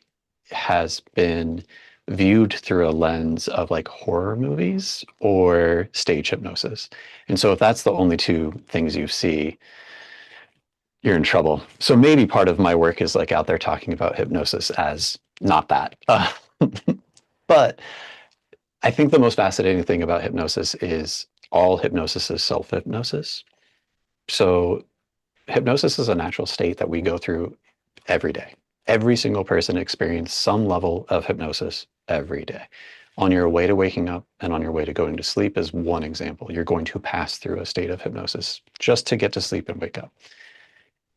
has been viewed through a lens of like horror movies or stage hypnosis. And so if that's the only two things you see, you're in trouble. So maybe part of my work is like out there talking about hypnosis as not that. But I think the most fascinating thing about hypnosis is all hypnosis is self-hypnosis. So hypnosis is a natural state that we go through every day. Every single person experiences some level of hypnosis every day. On your way to waking up and on your way to going to sleep is one example. You're going to pass through a state of hypnosis just to get to sleep and wake up.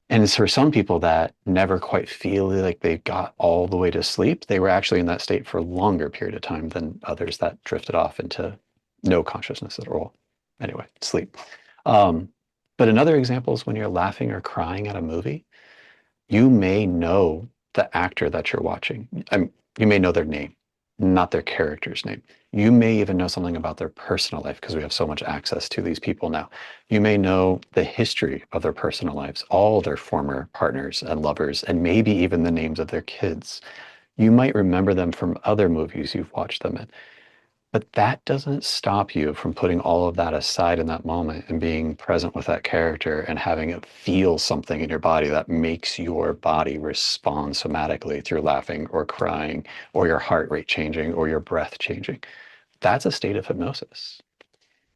And it's for some people that never quite feel like they got all the way to sleep. They were actually in that state for a longer period of time than others that drifted off into no consciousness at all. Anyway, sleep. Um, but another example is when you're laughing or crying at a movie, you may know the actor that you're watching. You may know their name, not their character's name. You may even know something about their personal life because we have so much access to these people now. You may know the history of their personal lives, all their former partners and lovers, and maybe even the names of their kids. You might remember them from other movies you've watched them in. But that doesn't stop you from putting all of that aside in that moment and being present with that character and having it feel something in your body that makes your body respond somatically through laughing or crying or your heart rate changing or your breath changing. That's a state of hypnosis.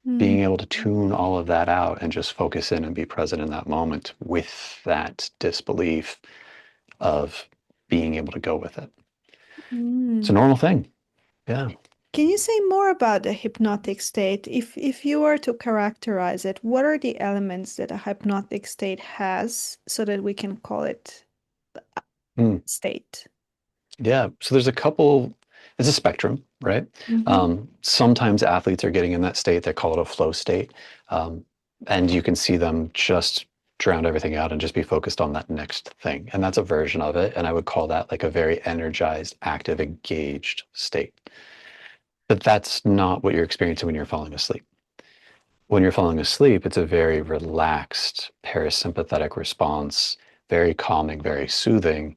Mm. Being able to tune all of that out and just focus in and be present in that moment with that disbelief of being able to go with it. It's a Mm. normal thing. Yeah. Can you say more about the hypnotic state? If you were to characterize it, what are the elements that a hypnotic state has so that we can call it Mm. state? Yeah, so there's a couple, it's a spectrum, right? Mm-hmm. Sometimes athletes are getting in that state, they call it a flow state. Um, and you can see them just drown everything out and just be focused on that next thing. And that's a version of it. And I would call that like a very energized, active, engaged state. But that's not what you're experiencing when you're falling asleep. When you're falling asleep, it's a very relaxed parasympathetic response, very calming, very soothing,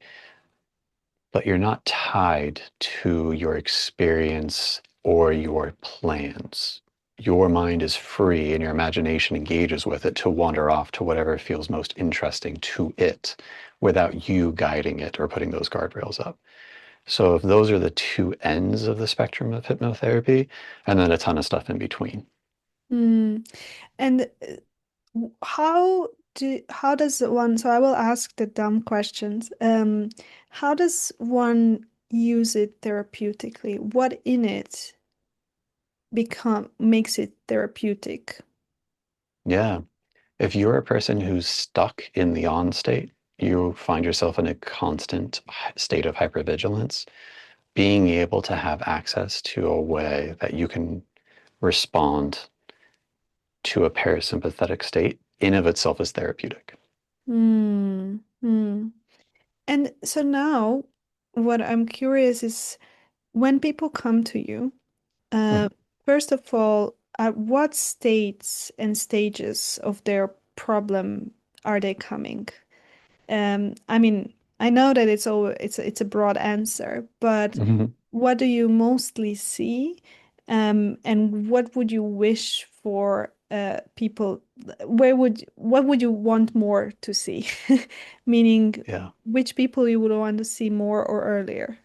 but you're not tied to your experience or your plans. Your mind is free and your imagination engages with it to wander off to whatever feels most interesting to it without you guiding it or putting those guardrails up. So if those are the two ends of the spectrum of hypnotherapy, and then a ton of stuff in between. Mm. And how does one, so I will ask the dumb questions. How does one use it therapeutically? What in it become makes it therapeutic? Yeah. If you're a person who's stuck in the on state, you find yourself in a constant state of hypervigilance, being able to have access to a way that you can respond to a parasympathetic state in of itself is therapeutic. Hmm. Hmm. And so now, what I'm curious is when people come to you, Mhm. uh, first of all, at what states and stages of their problem are they coming? I mean, I know that it's a broad answer, but Mhm. what do you mostly see? And what would you wish for people? What would you want more to see? Meaning, Yeah. which people you would want to see more or earlier?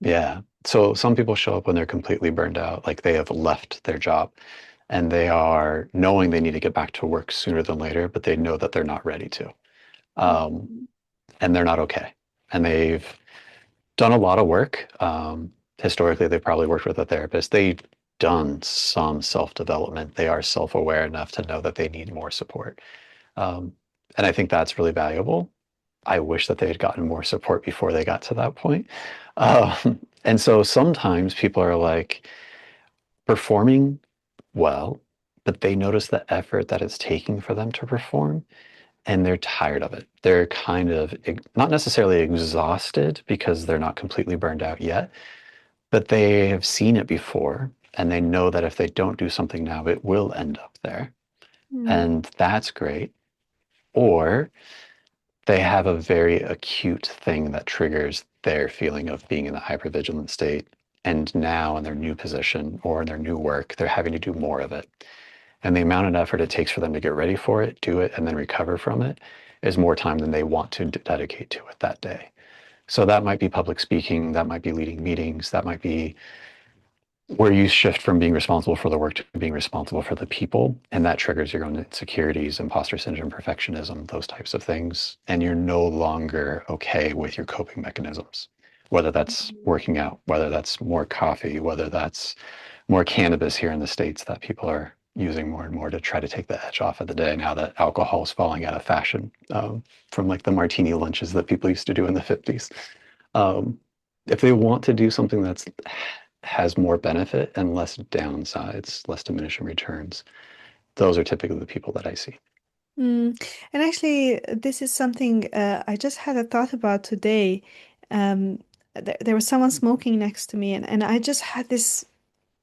Yeah. So some people show up when they're completely burned out, like they have left their job and they are knowing they need to get back to work sooner than later, but they know that they're not ready to. Um, Mhm. and they're not okay. And they've done a lot of work. Historically, they've probably worked with a therapist. They've done some self-development. They are self-aware enough to know that they need more support. Um, and I think that's really valuable. I wish that they had gotten more support before they got to that point. And so sometimes people are like performing well, but they notice the effort that it's taking for them to perform and they're tired of it. They're kind of not necessarily exhausted because they're not completely burned out yet, but they have seen it before and they know that if they don't do something now, it will end up there. Mm. And that's great. Or they have a very acute thing that triggers their feeling of being in the hypervigilant state. And now in their new position or in their new work, they're having to do more of it. And the amount of effort it takes for them to get ready for it, do it, and then recover from it is more time than they want to dedicate to it that day. So that might be public speaking, that might be leading meetings, that might be where you shift from being responsible for the work to being responsible for the people. And that triggers your own insecurities, imposter syndrome, perfectionism, those types of things. And you're no longer okay with your coping mechanisms, whether that's working out, whether that's more coffee, whether that's more cannabis here in the States that people are using more and more to try to take the edge off of the day now that alcohol is falling out of fashion from like the martini lunches that people used to do in the 50s. Um, if they want to do something that's has more benefit and less downsides, less diminishing returns, those are typically the people that I see. Mm. And actually, this is something I just had a thought about today. There was someone smoking next to me, and I just had this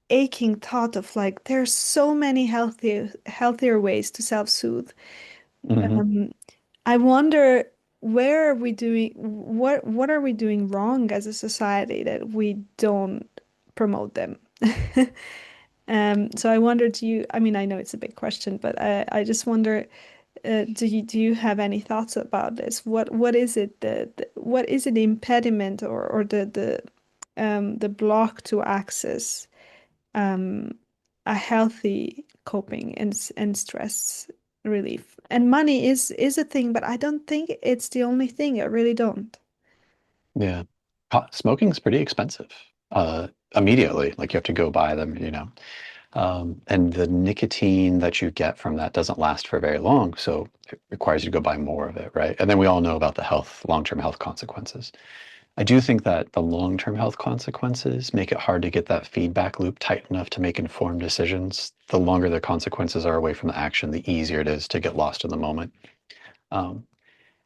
aching thought of like, there's so many healthier ways to self-soothe. Hmm. Um, I wonder where are we doing what are we doing wrong as a society that we don't promote them? So I wonder, I mean, I know it's a big question, but I just wonder, do you have any thoughts about this? What is it what is it the impediment or the block to access um, a healthy coping and stress relief? And money is a thing, but I don't think it's the only thing. I really don't. Yeah. Smoking is pretty expensive. Immediately, like you have to go buy them, you know. And the nicotine that you get from that doesn't last for very long, so it requires you to go buy more of it, right? And then we all know about the long-term health consequences. I do think that the long-term health consequences make it hard to get that feedback loop tight enough to make informed decisions. The longer the consequences are away from the action, the easier it is to get lost in the moment. Um,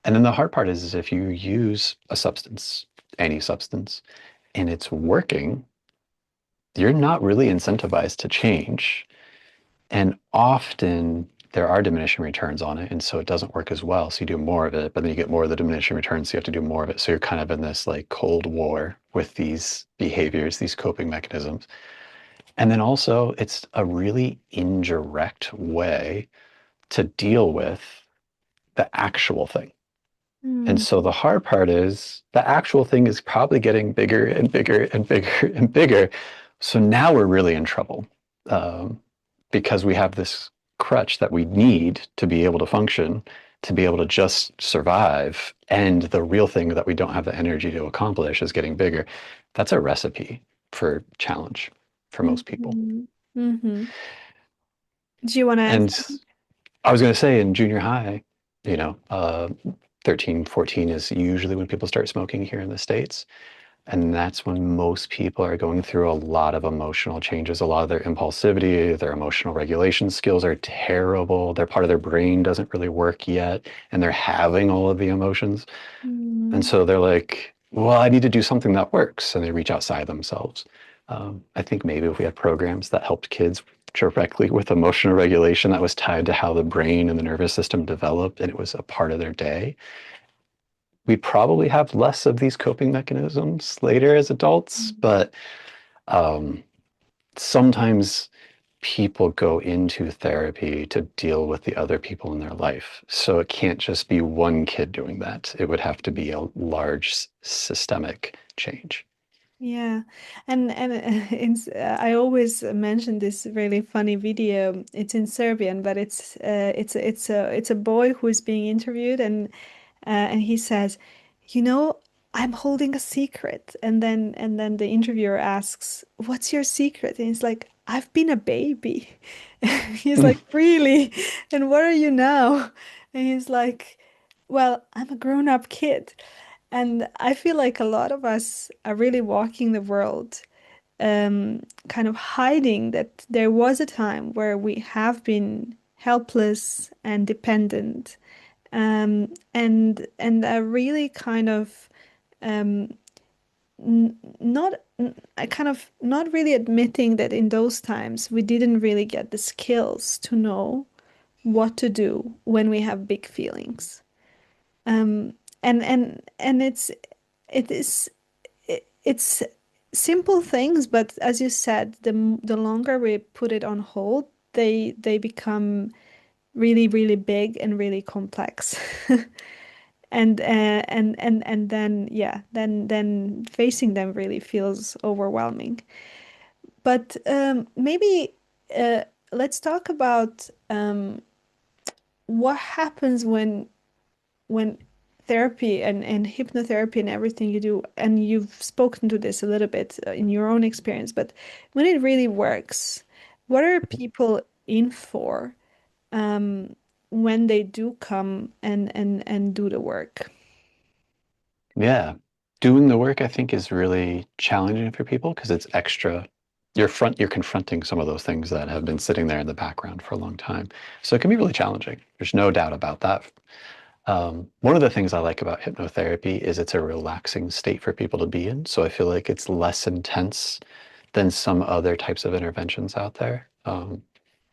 and then the hard part is if you use a substance, any substance, and it's working, you're not really incentivized to change. And often there are diminishing returns on it. And so it doesn't work as well. So you do more of it, but then you get more of the diminishing returns. So you have to do more of it. So you're kind of in this like cold war with these behaviors, these coping mechanisms. And then also it's a really indirect way to deal with the actual thing. And Mm. so the hard part is the actual thing is probably getting bigger and bigger and bigger and bigger. So now we're really in trouble, um, because we have this crutch that we need to be able to function, to be able to just survive. And the real thing that we don't have the energy to accomplish is getting bigger. That's a recipe for challenge for most people. Mhm. Mhm. Do you want to add And something? I was going to say in junior high, you know, 13, 14 is usually when people start smoking here in the States. And that's when most people are going through a lot of emotional changes. A lot of their impulsivity, their emotional regulation skills are terrible. Their part of their brain doesn't really work yet, and they're having all of the emotions. And Mm. so they're like, well, I need to do something that works. And they reach outside themselves. I think maybe if we had programs that helped kids directly with emotional regulation that was tied to how the brain and the nervous system developed, and it was a part of their day, we probably have less of these coping mechanisms later as adults. But um, sometimes people go into therapy to deal with the other people in their life. So it can't just be one kid doing that. It would have to be a large systemic change. Yeah, and I always mention this really funny video. It's in Serbian, but it's a boy who is being interviewed, and he says, "You know, I'm holding a secret." And then the interviewer asks, "What's your secret?" And he's like, "I've been a baby." He's like, "Really? And what are you now?" And he's like, "Well, I'm a grown-up kid." And I feel like a lot of us are really walking the world, kind of hiding that there was a time where we have been helpless and dependent, and are really kind of um, not kind of not really admitting that in those times we didn't really get the skills to know what to do when we have big feelings. Um, and it is it's simple things, but as you said, the longer we put it on hold, they become really, really big and really complex. And then yeah, then facing them really feels overwhelming. But maybe uh, let's talk about what happens when therapy and hypnotherapy and everything you do, and you've spoken to this a little bit in your own experience, but when it really works, what are people in for um, when they do come and do the work? Yeah. Doing the work, I think, is really challenging for people because it's extra. You're confronting some of those things that have been sitting there in the background for a long time. So it can be really challenging. There's no doubt about that. One of the things I like about hypnotherapy is it's a relaxing state for people to be in. So I feel like it's less intense than some other types of interventions out there.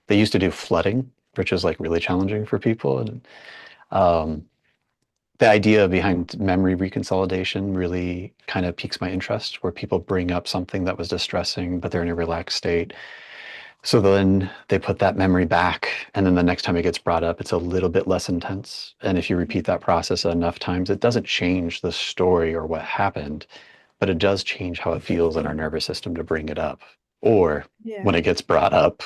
They used to do flooding, which is like really challenging for people. And um, the idea behind memory reconsolidation really kind of piques my interest, where people bring up something that was distressing, but they're in a relaxed state. So then they put that memory back, and then the next time it gets brought up, it's a little bit less intense. And if you repeat that process enough times, it doesn't change the story or what happened, but it does change how it feels in our nervous system to bring it up. Or Yeah. when it gets brought up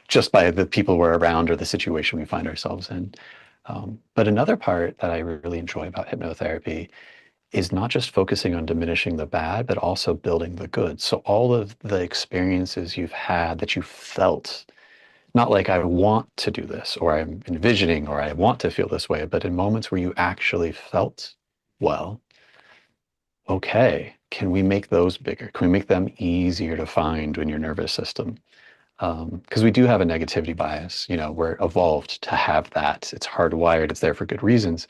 just by the people we're around or the situation we find ourselves in. But another part that I really enjoy about hypnotherapy is not just focusing on diminishing the bad, but also building the good. So all of the experiences you've had that you felt, not like I want to do this or I'm envisioning or I want to feel this way, but in moments where you actually felt well, okay, can we make those bigger? Can we make them easier to find in your nervous system? Because we do have a negativity bias, you know, we're evolved to have that. It's hardwired, it's there for good reasons.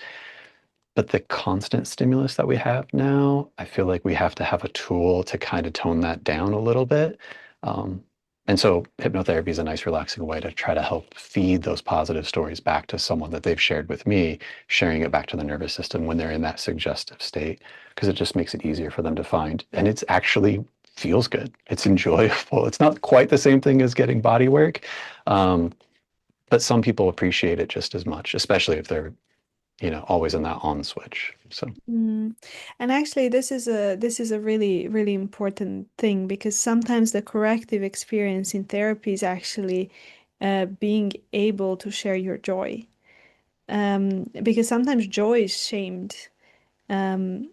But the constant stimulus that we have now, I feel like we have to have a tool to kind of tone that down a little bit. Um, and so hypnotherapy is a nice, relaxing way to try to help feed those positive stories back to someone that they've shared with me, sharing it back to the nervous system when they're in that suggestive state, because it just makes it easier for them to find. And it's actually feels good. It's enjoyable. It's not quite the same thing as getting body work, um, but some people appreciate it just as much, especially if they're always in that on switch. So, Mm. And actually, this is a really, really important thing because sometimes the corrective experience in therapy is actually being able to share your joy. Because sometimes joy is shamed. And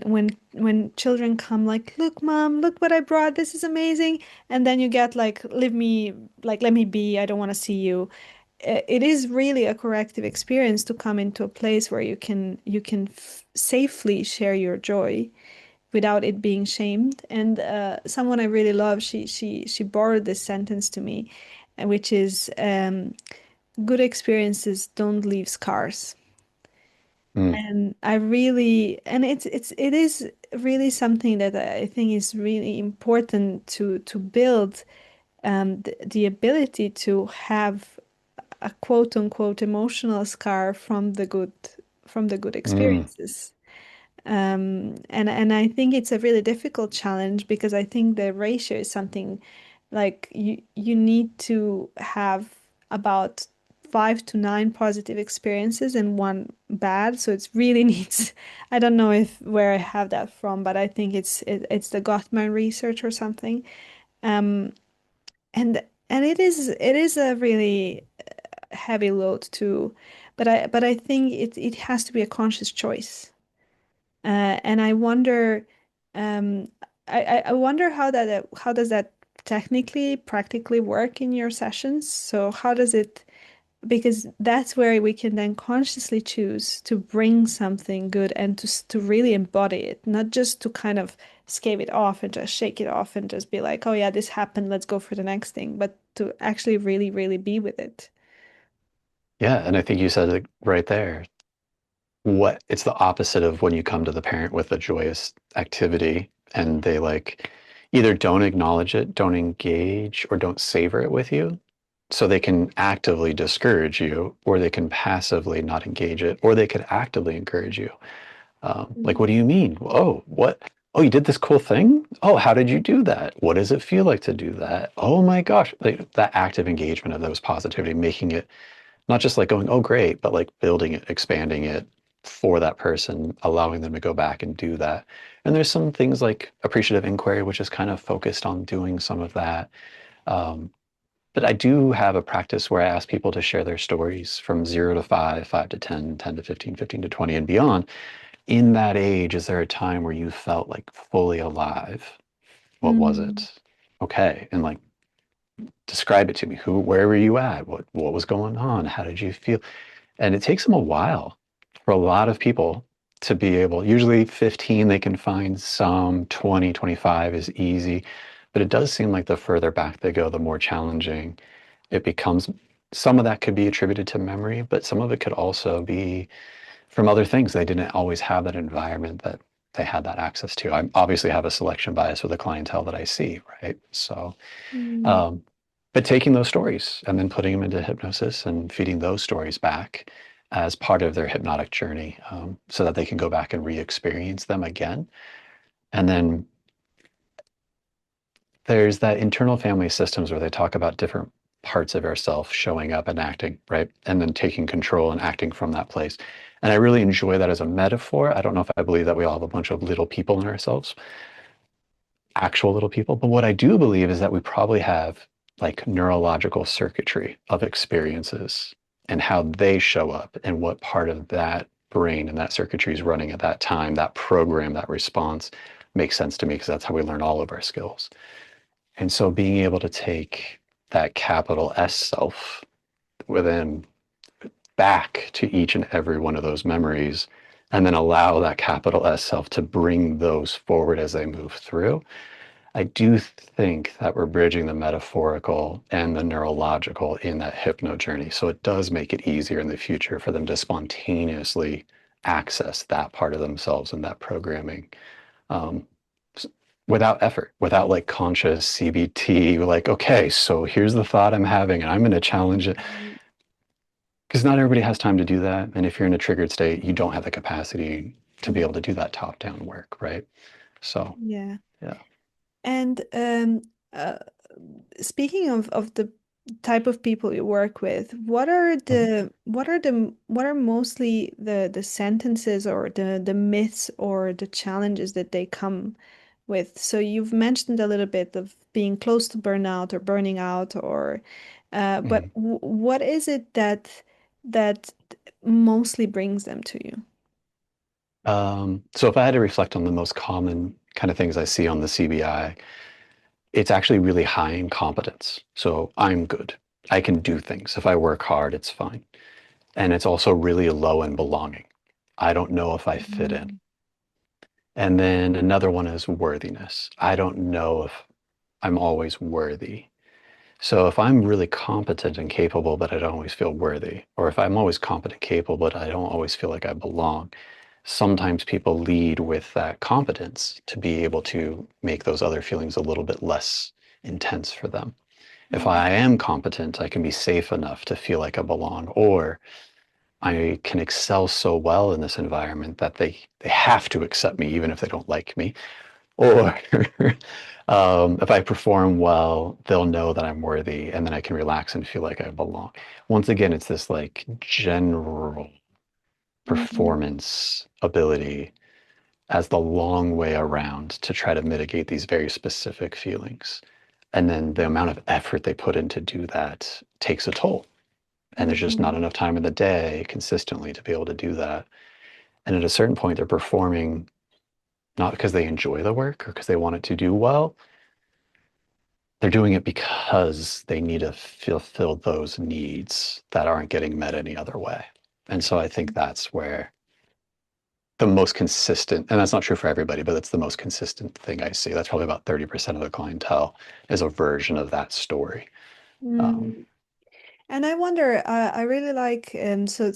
when children come like, look, mom, look what I brought. This is amazing. And then you get like, leave me, like, let me be. I don't want to see you. It is really a corrective experience to come into a place where you can safely share your joy without it being shamed. And someone I really love, she borrowed this sentence to me, which is good experiences don't leave scars. mm, And I really, and it is really something that I think is really important to build the ability to have a quote unquote emotional scar from the good mm, experiences. And I think it's a really difficult challenge because I think the ratio is something like you need to have about 5 to 9 positive experiences and one bad. So it's really needs. I don't know if where I have that from, but I think it's the Gottman research or something. Um, and it is a really heavy load too, but I think it has to be a conscious choice. And I wonder, um, I wonder how does that technically, practically work in your sessions? So how does it, because that's where we can then consciously choose to bring something good and to really embody it, not just to kind of scave it off and just shake it off and just be like, oh yeah, this happened, let's go for the next thing, but to actually really, really be with it. yeah. And I think you said it right there. What it's the opposite of when you come to the parent with a joyous activity and they like either don't acknowledge it, don't engage, or don't savor it with you. So they can actively discourage you, or they can passively not engage it, or they could actively encourage you. Like, Mm. what do you mean? Oh, what? Oh, you did this cool thing? Oh, how did you do that? What does it feel like to do that? Oh my gosh. Like that active engagement of those positivity, making it not just like going, oh, great, but like building it, expanding it for that person, allowing them to go back and do that. And there's some things like appreciative inquiry, which is kind of focused on doing some of that. Um, but I do have a practice where I ask people to share their stories from 0 to 5, 5 to 10, 10 to 15, 15 to 20, and beyond. In that age, is there a time where you felt like fully alive? What was Mm. it? Okay. And like describe it to me. Where were you at? What was going on? How did you feel? And it takes them a while for a lot of people to be able, usually 15, they can find some, 20, 25 is easy. But it does seem like the further back they go, the more challenging it becomes. Some of that could be attributed to memory, but some of it could also be from other things. They didn't always have that environment that they had that access to. I obviously have a selection bias with the clientele that I see, right? So, Mm. um, but taking those stories and then putting them into hypnosis and feeding those stories back as part of their hypnotic journey, so that they can go back and re-experience them again. And then there's that internal family systems where they talk about different parts of ourself showing up and acting, right? And then taking control and acting from that place. And I really enjoy that as a metaphor. I don't know if I believe that we all have a bunch of little people in ourselves, actual little people. But what I do believe is that we probably have like neurological circuitry of experiences and how they show up and what part of that brain and that circuitry is running at that time, that program, that response makes sense to me because that's how we learn all of our skills. And so being able to take that capital S self within back to each and every one of those memories and then allow that capital S self to bring those forward as they move through. I do think that we're bridging the metaphorical and the neurological in that hypno journey. So it does make it easier in the future for them to spontaneously access that part of themselves and that programming, um, without effort, without like conscious CBT, like, okay, so here's the thought I'm having and I'm going to challenge it. Mm. Because not everybody has time to do that. And if you're in a triggered state, you don't have the capacity to be able to do that top down work, right? So, Yeah. yeah. And uh, speaking of the type of people you work with, what are mostly the sentences or the myths or the challenges that they come with? So you've mentioned a little bit of being close to burnout or burning out, or but Mhm. what is it that mostly brings them to you? So if I had to reflect on the most common kind of things I see on the CBI, it's actually really high in competence. So I'm good. I can do things. If I work hard, it's fine. And it's also really low in belonging. I don't know if I fit in. Mm. And then another one is worthiness. I don't know if I'm always worthy. So if I'm really competent and capable, but I don't always feel worthy, or if I'm always competent, capable, but I don't always feel like I belong, sometimes people lead with that competence to be able to make those other feelings a little bit less intense for them. If I am competent, I can be safe enough to feel like I belong, or I can excel so well in this environment that they have to accept me even if they don't like me. Or if I perform well, they'll know that I'm worthy, and then I can relax and feel like I belong. Once again, it's this like general Mm. performance ability as the long way around to try to mitigate these very specific feelings. And then the amount of effort they put in to do that takes a toll. And there's just not Mm. enough time in the day consistently to be able to do that. And at a certain point, they're performing not because they enjoy the work or because they want it to do well. They're doing it because they need to fulfill those needs that aren't getting met any other way. And so I think that's where the most consistent, and that's not true for everybody, but that's the most consistent thing I see. That's probably about 30% of the clientele is a version of that story. Um, Mm. And I wonder, I really like, so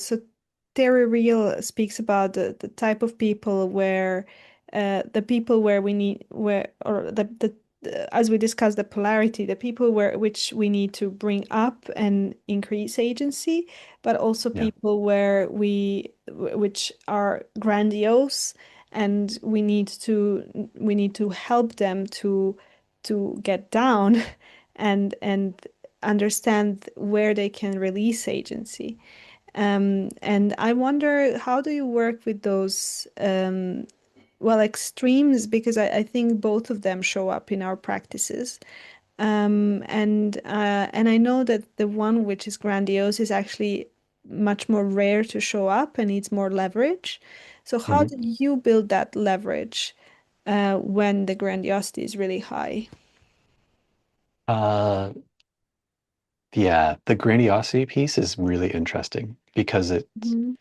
Terry Real speaks about the type of people where, the people where we need, where, or as we discussed, the polarity, the people where, which we need to bring up and increase agency, but also yeah. people where which are grandiose, and we need to help them to get down and understand where they can release agency. And I wonder, how do you work with those, well, extremes? Because I think both of them show up in our practices. And I know that the one which is grandiose is actually much more rare to show up and needs more leverage. So how Mhm. did you build that leverage when the grandiosity is really high? Uh, yeah, the grandiosity piece is really interesting because Mhm.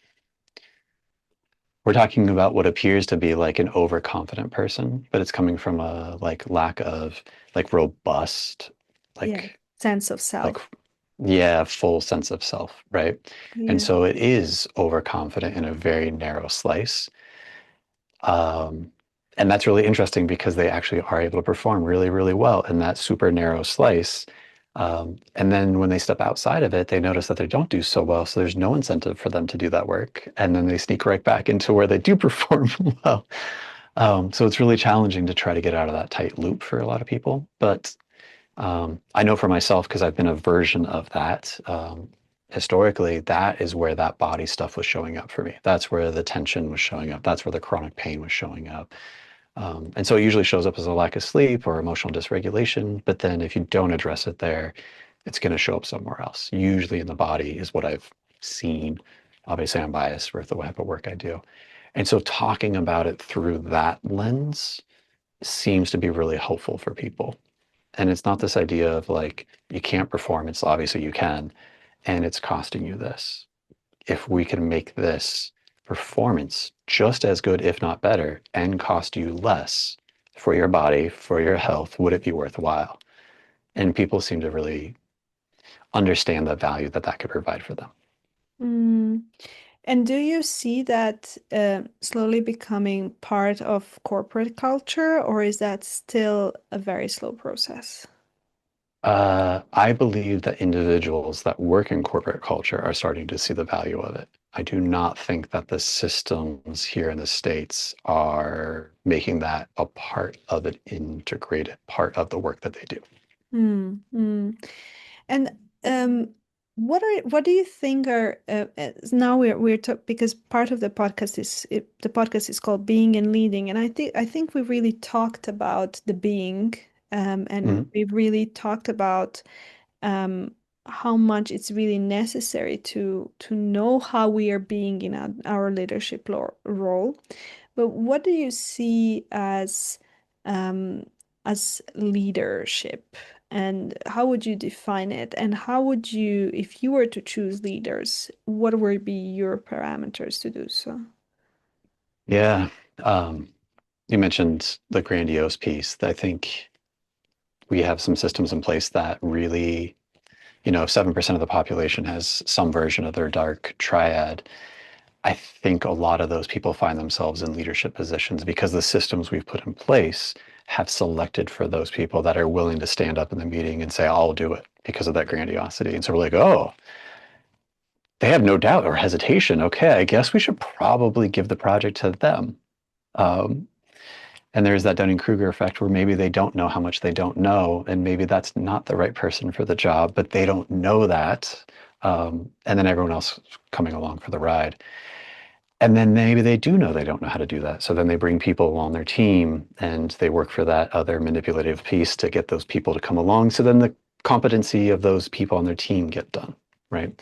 we're talking about what appears to be like an overconfident person, but it's coming from a like lack of like robust, Yeah, like sense of like self. yeah, full sense of self, right? And Yeah. so it is overconfident in a very narrow slice. Um, and that's really interesting because they actually are able to perform really, really well in that super narrow slice. And then when they step outside of it, they notice that they don't do so well. So there's no incentive for them to do that work. And then they sneak right back into where they do perform well. So it's really challenging to try to get out of that tight loop for a lot of people. But I know for myself, because I've been a version of that. Historically, that is where that body stuff was showing up for me. That's where the tension was showing up. That's where the chronic pain was showing up. And so it usually shows up as a lack of sleep or emotional dysregulation. But then if you don't address it there, it's going to show up somewhere else. Usually in the body is what I've seen. Obviously, I'm biased with the type of work I do. And so talking about it through that lens seems to be really helpful for people. And it's not this idea of like, you can't perform. It's obviously you can, and it's costing you this. If we can make this performance just as good, if not better, and cost you less for your body, for your health, would it be worthwhile? And people seem to really understand the value that that could provide for them. Mm. And do you see that slowly becoming part of corporate culture, or is that still a very slow process? I believe that individuals that work in corporate culture are starting to see the value of it. I do not think that the systems here in the States are making that a part of an integrated part of the work that they do. Mm. Mm. And Um, what do you think are now because part of the podcast the podcast is called Being and Leading, and I think we really talked about the being, and Mhm. we've really talked about um, how much it's really necessary to know how we are being in our leadership role. But what do you see um, as leadership, and how would you define it? And how would you, if you were to choose leaders, what would be your parameters to do so? Yeah. Um, you mentioned the grandiose piece. I think we have some systems in place that really, if 7% of the population has some version of their dark triad, I think a lot of those people find themselves in leadership positions because the systems we've put in place have selected for those people that are willing to stand up in the meeting and say, I'll do it because of that grandiosity. And so we're like, oh, they have no doubt or hesitation. Okay, I guess we should probably give the project to them. Um, and there's that Dunning-Kruger effect where maybe they don't know how much they don't know, and maybe that's not the right person for the job, but they don't know that. And then everyone else is coming along for the ride. And then maybe they do know they don't know how to do that. So then they bring people on their team and they work for that other manipulative piece to get those people to come along. So then the competency of those people on their team get done, right?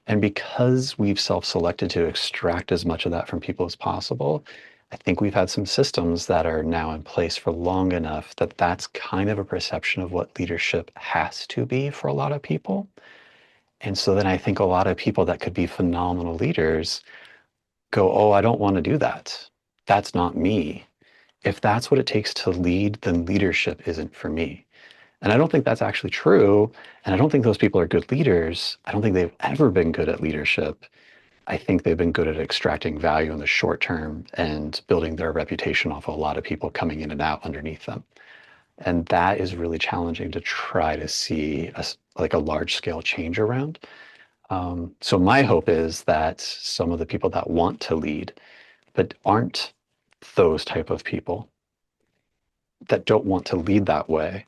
And because we've self-selected to extract as much of that from people as possible, I think we've had some systems that are now in place for long enough that that's kind of a perception of what leadership has to be for a lot of people. And so then I think a lot of people that could be phenomenal leaders go, oh, I don't want to do that. That's not me. If that's what it takes to lead, then leadership isn't for me. And I don't think that's actually true. And I don't think those people are good leaders. I don't think they've ever been good at leadership. I think they've been good at extracting value in the short term and building their reputation off of a lot of people coming in and out underneath them. And that is really challenging to try to see like a large scale change around. So my hope is that some of the people that want to lead but aren't those type of people that don't want to lead that way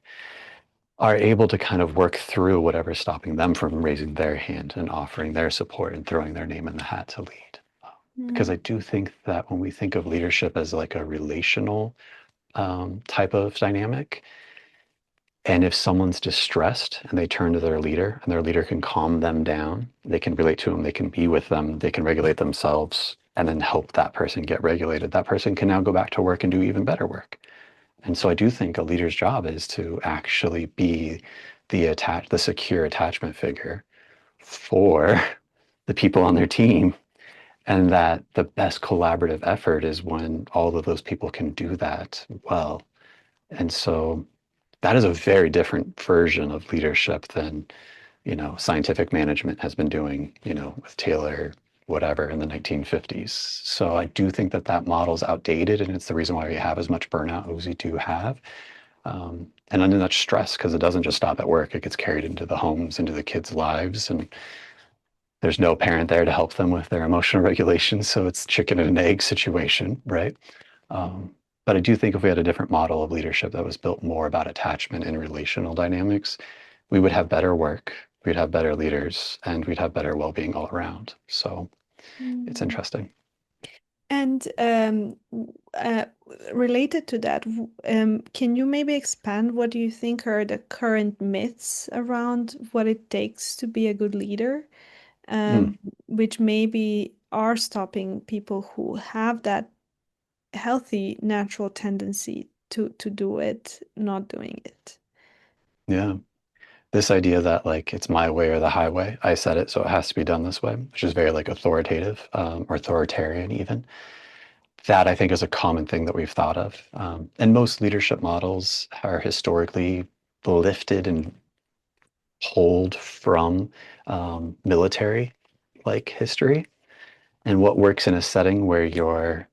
are able to kind of work through whatever's stopping them from raising their hand and offering their support and throwing their name in the hat to lead. Because Mm. I do think that when we think of leadership as like a relational type of dynamic, and if someone's distressed and they turn to their leader and their leader can calm them down, they can relate to them, they can be with them, they can regulate themselves, and then help that person get regulated, that person can now go back to work and do even better work. And so I do think a leader's job is to actually be the secure attachment figure for the people on their team. And that the best collaborative effort is when all of those people can do that well. And so that is a very different version of leadership than, scientific management has been doing, with Taylor, whatever, in the 1950s. So I do think that that model is outdated, and it's the reason why we have as much burnout as we do have. And under much stress because it doesn't just stop at work, it gets carried into the homes, into the kids' lives, and there's no parent there to help them with their emotional regulation. So it's chicken and an egg situation, right? But I do think if we had a different model of leadership that was built more about attachment and relational dynamics, we would have better work, we'd have better leaders, and we'd have better well-being all around. So it's Mm. interesting. And related to that, can you maybe expand what do you think are the current myths around what it takes to be a good leader, Mm, which maybe are stopping people who have that healthy natural tendency to do it, not doing it? yeah. This idea that like it's my way or the highway, I said it, so it has to be done this way, which is very like authoritative, or authoritarian even. That I think is a common thing that we've thought of. And most leadership models are historically lifted and pulled from military like history. And what works in a setting where you're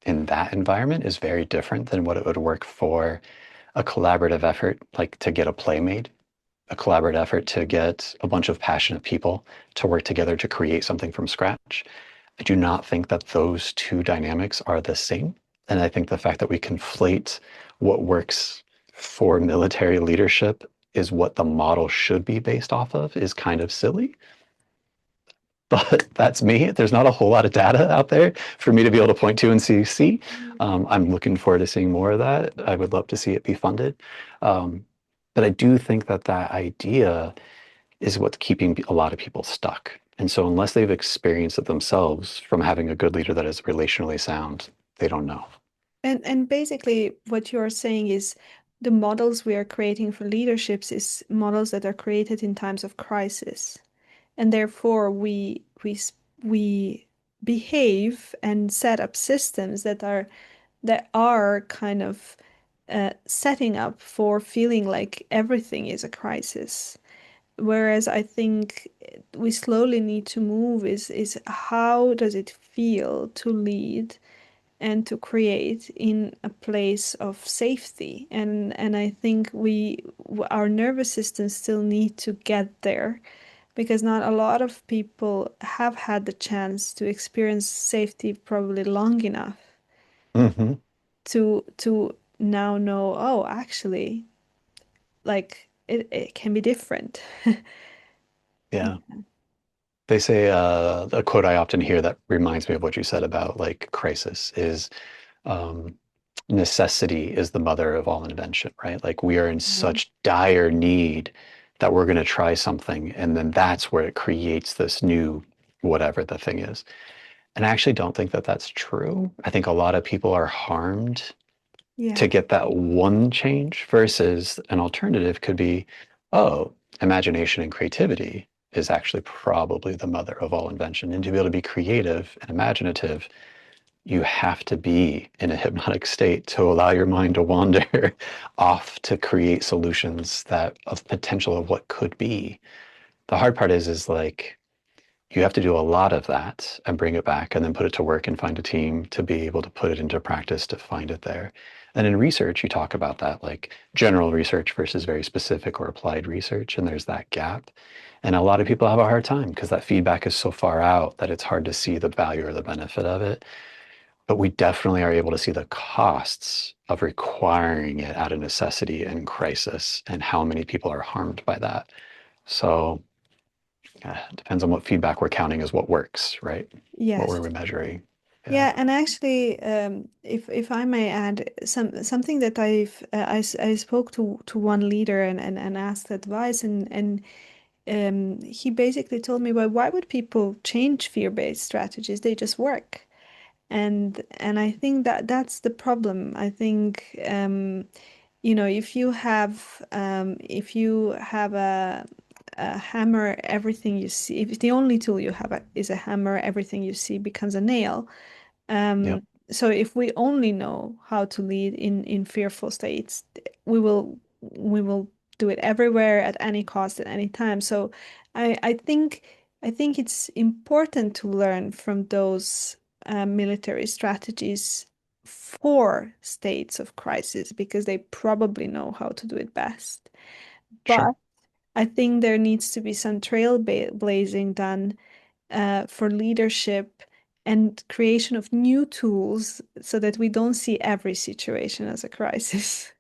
in that environment is very different than what it would work for a collaborative effort, like to get a play made, a collaborative effort to get a bunch of passionate people to work together to create something from scratch. I do not think that those two dynamics are the same. And I think the fact that we conflate what works for military leadership is what the model should be based off of is kind of silly. But that's me. There's not a whole lot of data out there for me to be able to point to and see. I'm looking forward to seeing more of that. I would love to see it be funded. Um, but I do think that that idea is what's keeping a lot of people stuck. And so unless they've experienced it themselves from having a good leader that is relationally sound, they don't know. And basically what you're saying is the models we are creating for leaderships is models that are created in times of crisis. And therefore we behave and set up systems that are kind of setting up for feeling like everything is a crisis. Whereas I think we slowly need to move is how does it feel to lead and to create in a place of safety? And I think our nervous systems still need to get there because not a lot of people have had the chance to experience safety probably long enough Hmm. to now know, oh, actually, like it can be different. Yeah. They say a quote I often hear that reminds me of what you said about like crisis is um, necessity is the mother of all invention, right? Like we are in Yeah. such dire need that we're going to try something, and then that's where it creates this new whatever the thing is. And I actually don't think that that's true. I think a lot of people are harmed Yeah. to get that one change versus an alternative could be, oh, imagination and creativity is actually probably the mother of all invention. And to be able to be creative and imaginative, you have to be in a hypnotic state to allow your mind to wander off to create solutions that of potential of what could be. The hard part is like you have to do a lot of that and bring it back and then put it to work and find a team to be able to put it into practice to find it there. And in research, you talk about that, like general research versus very specific or applied research, and there's that gap. And a lot of people have a hard time because that feedback is so far out that it's hard to see the value or the benefit of it. But we definitely are able to see the costs of requiring it out of necessity and crisis and how many people are harmed by that. So it depends on what feedback we're counting as what works, right? What Yes. were we measuring? Yeah. Yeah, and actually, if I may add something that I spoke to one leader and asked advice and he basically told me, well, why would people change fear-based strategies? They just work. And I think that that's the problem. I think if you have a hammer, everything you see, if the only tool you have is a hammer, everything you see becomes a nail. Yep. So if we only know how to lead in fearful states, we will do it everywhere at any cost at any time. So I think it's important to learn from those military strategies for states of crisis because they probably know how to do it best. But Sure. I think there needs to be some trailblazing done for leadership and creation of new tools so that we don't see every situation as a crisis.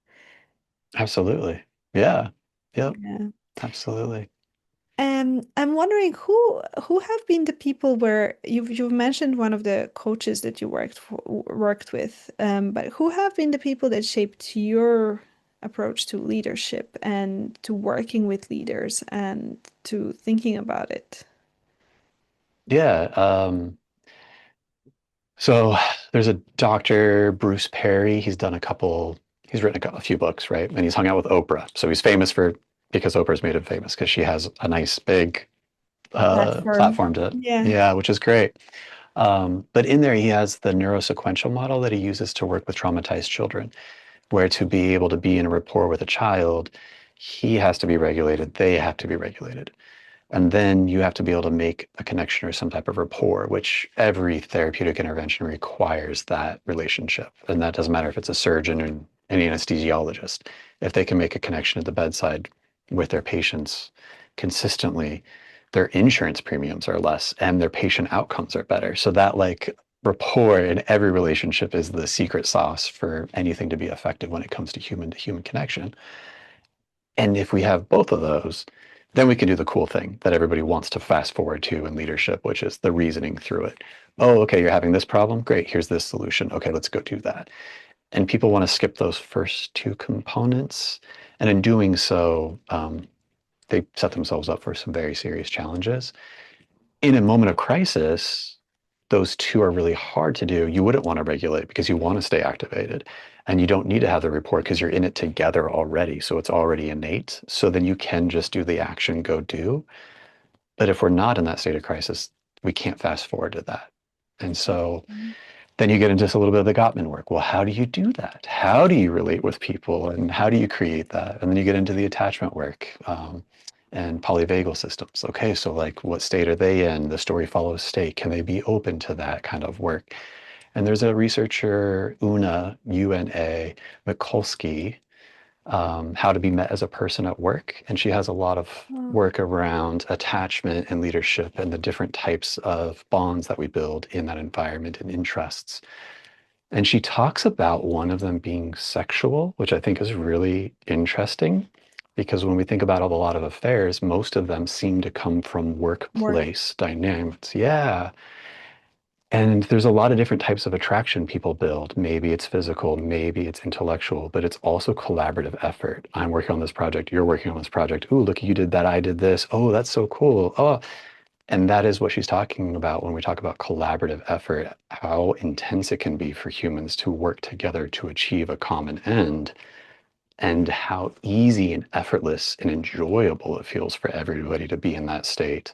Absolutely. Yeah. Yep. Yeah. Absolutely. I'm wondering who have been the people where you've mentioned one of the coaches that you worked with, but who have been the people that shaped your approach to leadership and to working with leaders and to thinking about it? Yeah. So there's a Dr. Bruce Perry. He's written a few books, right? And he's hung out with Oprah. So he's famous because Oprah's made him famous because she has a nice big Platform. platform to, Yeah. yeah, which is great. But in there, he has the neurosequential model that he uses to work with traumatized children, where to be able to be in a rapport with a child, he has to be regulated, they have to be regulated. And then you have to be able to make a connection or some type of rapport, which every therapeutic intervention requires that relationship. And that doesn't matter if it's a surgeon or an anesthesiologist. If they can make a connection at the bedside with their patients consistently, their insurance premiums are less and their patient outcomes are better. So that like rapport in every relationship is the secret sauce for anything to be effective when it comes to human connection. And if we have both of those, then we can do the cool thing that everybody wants to fast forward to in leadership, which is the reasoning through it. Oh, okay, you're having this problem. Great. Here's this solution. Okay, let's go do that. And people want to skip those first two components. And in doing so, they set themselves up for some very serious challenges. In a moment of crisis, those two are really hard to do. You wouldn't want to regulate because you want to stay activated. And you don't need to have the report because you're in it together already. So it's already innate. So then you can just do the action, go do. But if we're not in that state of crisis, we can't fast forward to that. And so Mhm. then you get into just a little bit of the Gottman work. Well, how do you do that? How do you relate with people and how do you create that? And then you get into the attachment work and polyvagal systems. Okay, so like what state are they in? The story follows state. Can they be open to that kind of work? And there's a researcher, Una Mikulski, How to Be Met as a Person at Work. And she has a lot of Wow. work around attachment and leadership and the different types of bonds that we build in that environment and interests. And she talks about one of them being sexual, which I think is really interesting because when we think about a lot of affairs, most of them seem to come from Work. workplace dynamics. Yeah. And there's a lot of different types of attraction people build. Maybe it's physical, maybe it's intellectual, but it's also collaborative effort. I'm working on this project, you're working on this project. Ooh, look, you did that, I did this. Oh, that's so cool. Oh, and that is what she's talking about when we talk about collaborative effort, how intense it can be for humans to work together to achieve a common end, and how easy and effortless and enjoyable it feels for everybody to be in that state.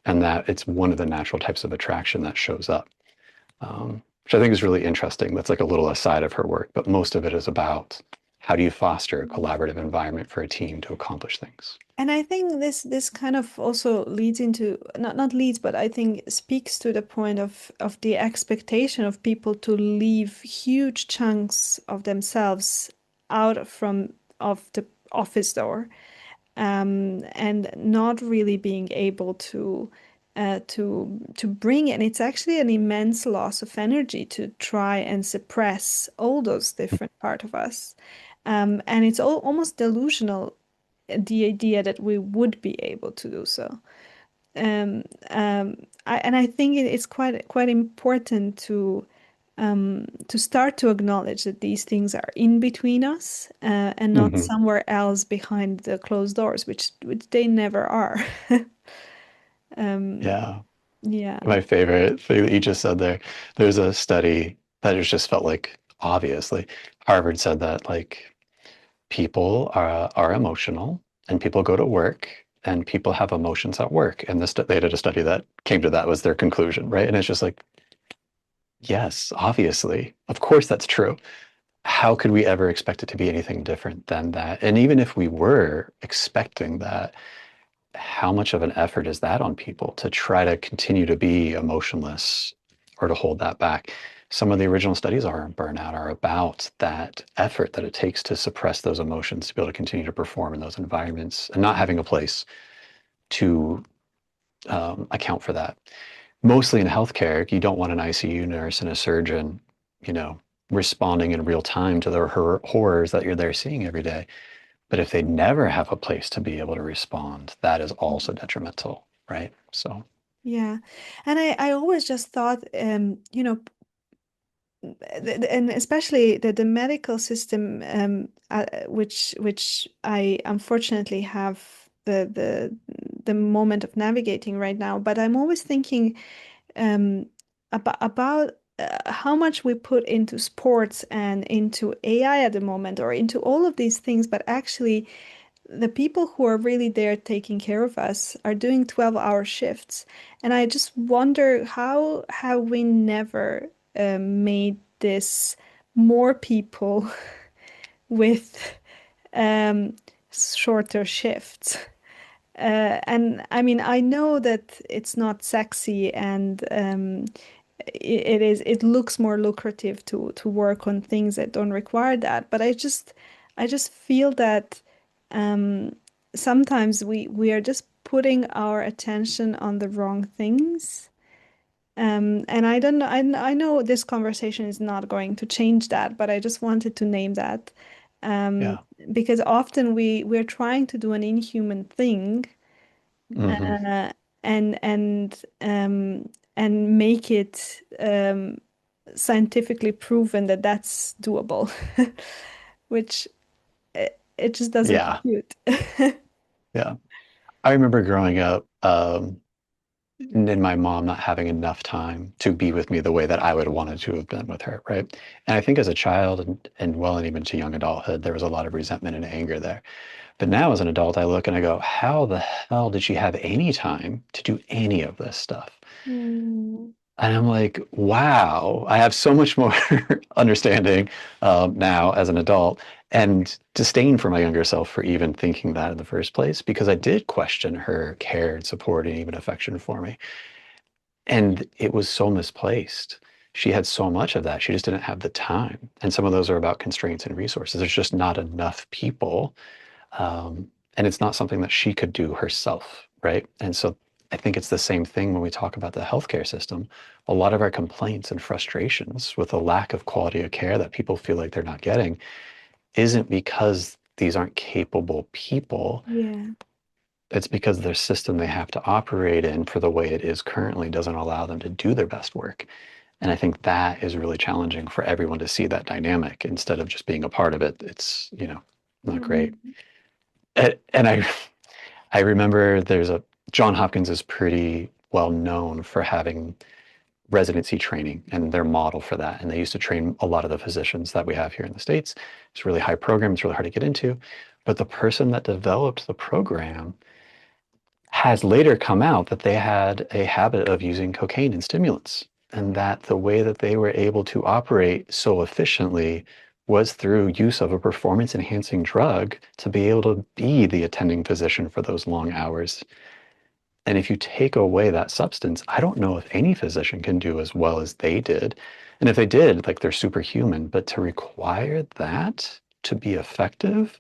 And that it's one of the natural types of attraction that shows up, which I think is really interesting. That's like a little aside of her work, but most of it is about how do you foster a collaborative environment for a team to accomplish things. And I think this kind of also leads into not leads, but I think speaks to the point of the expectation of people to leave huge chunks of themselves out from of the office door, and not really being able to bring. And it's actually an immense loss of energy to try and suppress all those different part of us. And it's almost delusional, the idea that we would be able to do so. Um, and I think it's quite important to start to acknowledge that these things are in between us, and not Mm-hmm. somewhere else behind the closed doors, which they never are. Um, Yeah. yeah. My favorite thing that you just said there, there's a study that it just felt like obviously Harvard said that like people are emotional and people go to work and people have emotions at work. And this they did a study that came to that was their conclusion, right? And it's just like, yes, obviously, of course that's true. How could we ever expect it to be anything different than that? And even if we were expecting that, how much of an effort is that on people to try to continue to be emotionless or to hold that back? Some of the original studies on burnout are about that effort that it takes to suppress those emotions to be able to continue to perform in those environments and not having a place to account for that. Mostly in healthcare, you don't want an ICU nurse and a surgeon, you know, responding in real time to the horrors that you're there seeing every day. But if they never have a place to be able to respond, that is also detrimental, right? So, Yeah. And I always just thought, and especially the medical system, which I unfortunately have the moment of navigating right now. But I'm always thinking, um, about how much we put into sports and into AI at the moment, or into all of these things, but actually the people who are really there taking care of us are doing 12-hour shifts. And I just wonder, how have we never made this more people with um, shorter shifts? And I mean, I know that it's not sexy, and it looks more lucrative to work on things that don't require that. But I just feel that um, sometimes we are just putting our attention on the wrong things. And I don't know, I know this conversation is not going to change that, but I just wanted to name that. Um, Yeah. because often we're trying to do an inhuman thing, Hmm. uh, and and make it scientifically proven that that's doable, which it just doesn't Yeah. compute. Yeah. I remember growing up, and my mom not having enough time to be with me the way that I would have wanted to have been with her, right? And I think as a child and well, and even to young adulthood, there was a lot of resentment and anger there. But now as an adult, I look and I go, how the hell did she have any time to do any of this stuff? Mm, And I'm like, wow, I have so much more understanding now as an adult and disdain for my younger self for even thinking that in the first place, because I did question her care and support and even affection for me. And it was so misplaced. She had so much of that. She just didn't have the time. And some of those are about constraints and resources. There's just not enough people. And it's not something that she could do herself, right? And so I think it's the same thing when we talk about the healthcare system. A lot of our complaints and frustrations with the lack of quality of care that people feel like they're not getting isn't because these aren't capable people. yeah. It's because their system they have to operate in for the way it is currently doesn't allow them to do their best work. And I think that is really challenging for everyone to see that dynamic instead of just being a part of it. It's, not great. Mm, And I remember there's a John Hopkins is pretty well known for having residency training and their model for that. And they used to train a lot of the physicians that we have here in the States. It's a really high program, it's really hard to get into. But the person that developed the program has later come out that they had a habit of using cocaine and stimulants, and that the way that they were able to operate so efficiently was through use of a performance enhancing drug to be able to be the attending physician for those long hours. And if you take away that substance, I don't know if any physician can do as well as they did. And if they did, like they're superhuman, but to require that to be effective,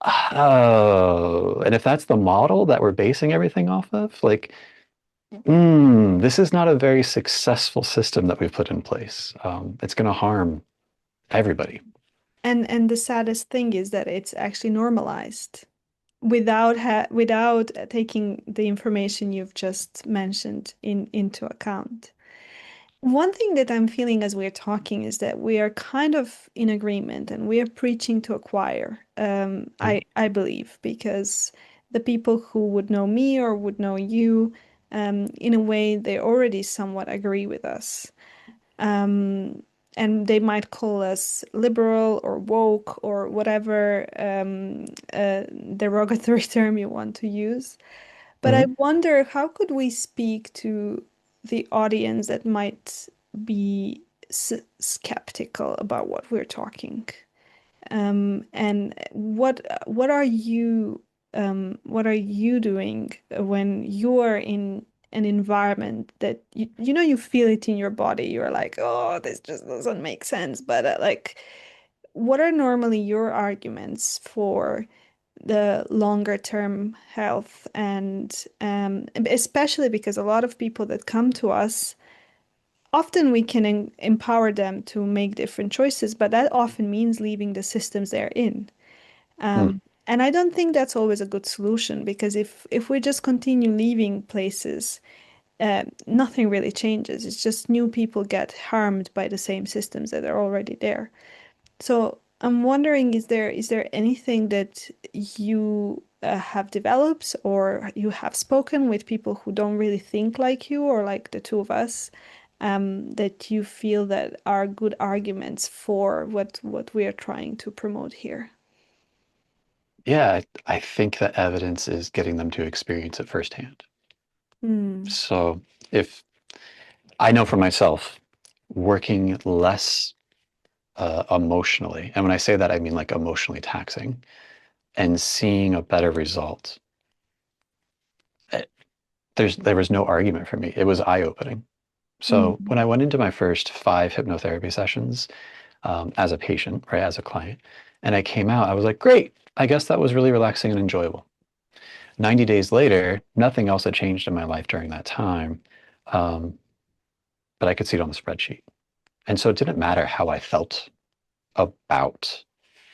oh, and if that's the model that we're basing everything off of, like, this is not a very successful system that we've put in place. It's going to harm everybody. and the saddest thing is that it's actually normalized without taking the information you've just mentioned into account. One thing that I'm feeling as we're talking is that we are kind of in agreement and we are preaching to a choir. Mm, I believe, because the people who would know me or would know you, in a way, they already somewhat agree with us. Um, and they might call us liberal or woke or whatever derogatory term you want to use. But I mhm. wonder, how could we speak to the audience that might be skeptical about what we're talking? And what are you doing when you're in an environment that you feel it in your body? You're like, oh, this just doesn't make sense. But like, what are normally your arguments for the longer term health and especially because a lot of people that come to us, often we can empower them to make different choices, but that often means leaving the systems they're in. Mm. And I don't think that's always a good solution, because if we just continue leaving places, nothing really changes. It's just new people get harmed by the same systems that are already there. So I'm wondering, is there anything that you have developed or you have spoken with people who don't really think like you or like the two of us, that you feel that are good arguments for what we are trying to promote here? Yeah, I think that evidence is getting them to experience it firsthand. Hmm. So if I know for myself, working less emotionally, and when I say that, I mean like emotionally taxing, and seeing a better result, eh, there was no argument for me. It was eye-opening. So Hmm. when I went into my first 5 hypnotherapy sessions as a patient, right, as a client, and I came out, I was like, great. I guess that was really relaxing and enjoyable. 90 days later, nothing else had changed in my life during that time, um, but I could see it on the spreadsheet. And so it didn't matter how I felt about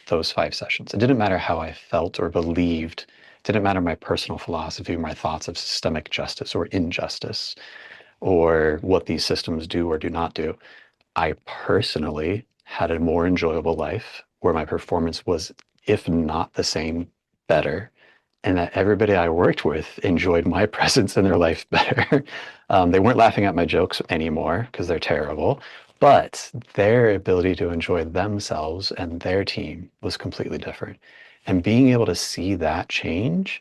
those 5 sessions. It didn't matter how I felt or believed. It didn't matter my personal philosophy, my thoughts of systemic justice or injustice, or what these systems do or do not do. I personally had a more enjoyable life where my performance was, if not the same, better, and that everybody I worked with enjoyed my presence in their life better. They weren't laughing at my jokes anymore because they're terrible, but their ability to enjoy themselves and their team was completely different. And being able to see that change,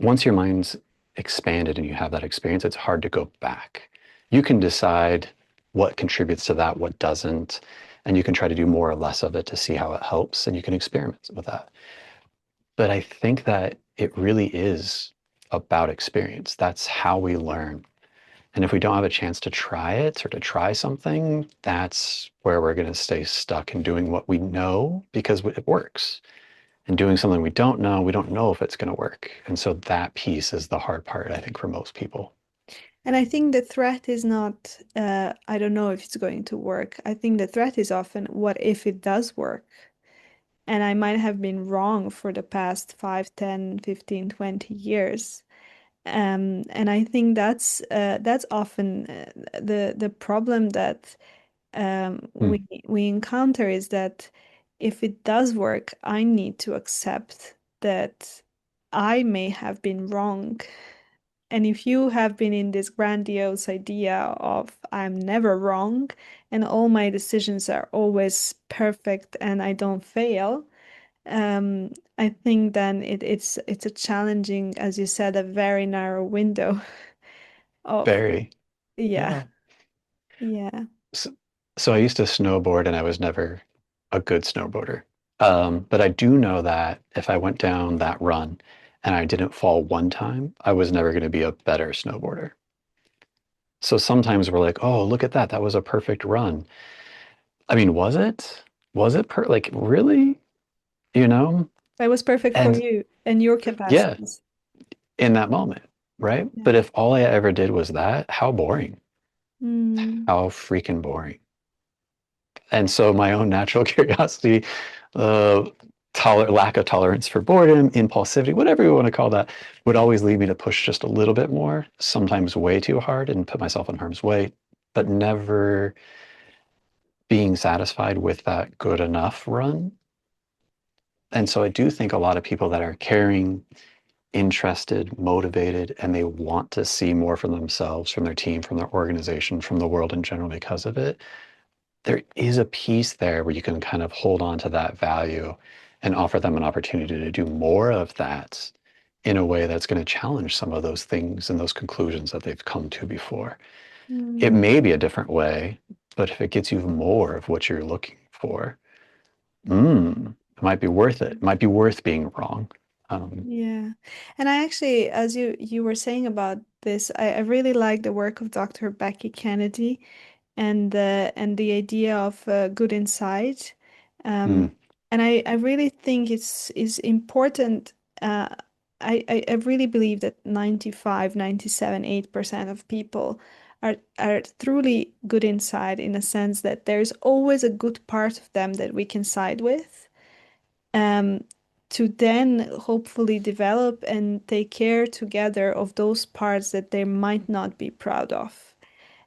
once your mind's expanded and you have that experience, it's hard to go back. You can decide what contributes to that, what doesn't, and you can try to do more or less of it to see how it helps, and you can experiment with that. But I think that it really is about experience. That's how we learn. And if we don't have a chance to try it or to try something, that's where we're going to stay stuck in doing what we know because it works. And doing something we don't know if it's going to work. And so that piece is the hard part, I think, for most people. And I think the threat is not, I don't know if it's going to work. I think the threat is often, what if it does work? And I might have been wrong for the past 5, 10, 15, 20 years. And I think that's often the problem that Hmm. we encounter is that if it does work, I need to accept that I may have been wrong. And if you have been in this grandiose idea of I'm never wrong and all my decisions are always perfect and I don't fail, I think then it's a challenging, as you said, a very narrow window of Very. yeah, Yeah. yeah. So, so I used to snowboard and I was never a good snowboarder. But I do know that if I went down that run and I didn't fall one time, I was never going to be a better snowboarder. So sometimes we're like, oh, look at that. That was a perfect run. I mean, was it? Was it like really? You know? That was perfect for And you and your yeah, capacities. in that moment, right? Yeah. But if all I ever did was that, how boring. Mm, How freaking boring. And so my own natural curiosity, uh, lack of tolerance for boredom, impulsivity, whatever you want to call that, would always lead me to push just a little bit more, sometimes way too hard and put myself in harm's way, but never being satisfied with that good enough run. And so I do think a lot of people that are caring, interested, motivated, and they want to see more from themselves, from their team, from their organization, from the world in general because of it, there is a piece there where you can kind of hold on to that value and offer them an opportunity to do more of that in a way that's going to challenge some of those things and those conclusions that they've come to before. It mm, may be a different way, but if it gets you more of what you're looking for, it might be worth it. It might be worth being wrong. Um, yeah. And I actually, as you were saying about this, I really like the work of Dr. Becky Kennedy and the idea of good insight. mm, And I really think it's is important. Uh, I really believe that 95, 97, 8% of people are truly good inside in a sense that there's always a good part of them that we can side with. Um, to then hopefully develop and take care together of those parts that they might not be proud of.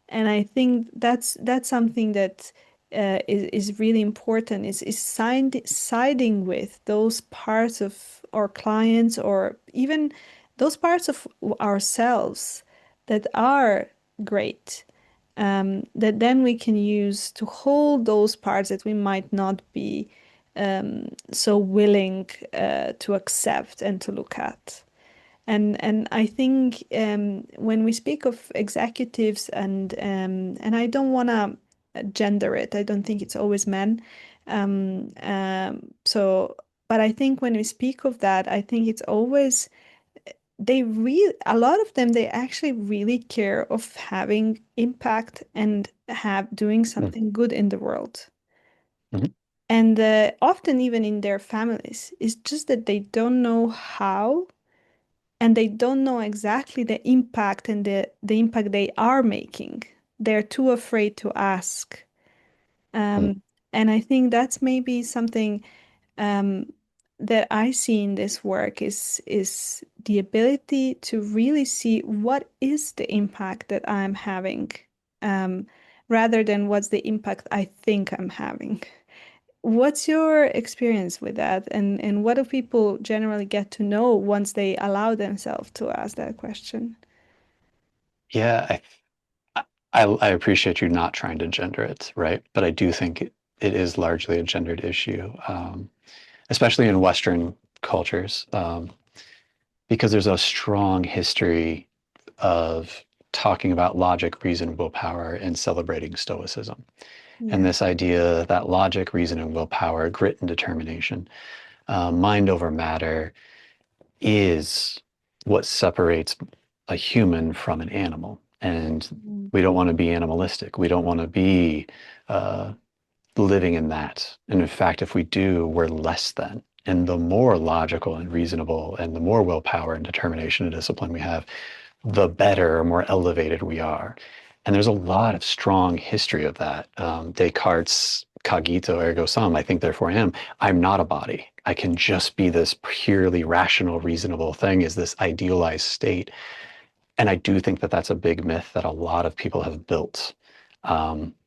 And I think that's something that is really important is siding with those parts of our clients or even those parts of ourselves that are great, that then we can use to hold those parts that we might not be so willing to accept and to look at. And I think when we speak of executives and I don't want to gender it, I don't think it's always men. So, but I think when we speak of that, I think it's always a lot of them they actually really care of having impact and have doing mm, something good in the world. mhm, And often even in their families, it's just that they don't know how and they don't know exactly the impact and the impact they are making. They're too afraid to ask. mm, Um, And I think that's maybe something um, that I see in this work is the ability to really see what is the impact that I'm having, um, rather than what's the impact I think I'm having. What's your experience with that? And what do people generally get to know once they allow themselves to ask that question? Yeah, I appreciate you not trying to gender it, right? But I do think it is largely a gendered issue, especially in Western cultures, because there's a strong history of talking about logic, reason, willpower, and celebrating stoicism. And Yeah. this idea that logic, reason, and willpower, grit and determination, mind over matter, is what separates a human from an animal. And Mm. we don't want to be animalistic. We don't want to be uh, living in that. And in fact, if we do, we're less than. And the more logical and reasonable and the more willpower and determination and discipline we have, the better or more elevated we are. And there's a lot of strong history of that. Descartes' cogito ergo sum, I think therefore I am. I'm not a body. I can just be this purely rational, reasonable thing, is this idealized state. And I do think that that's a big myth that a lot of people have built.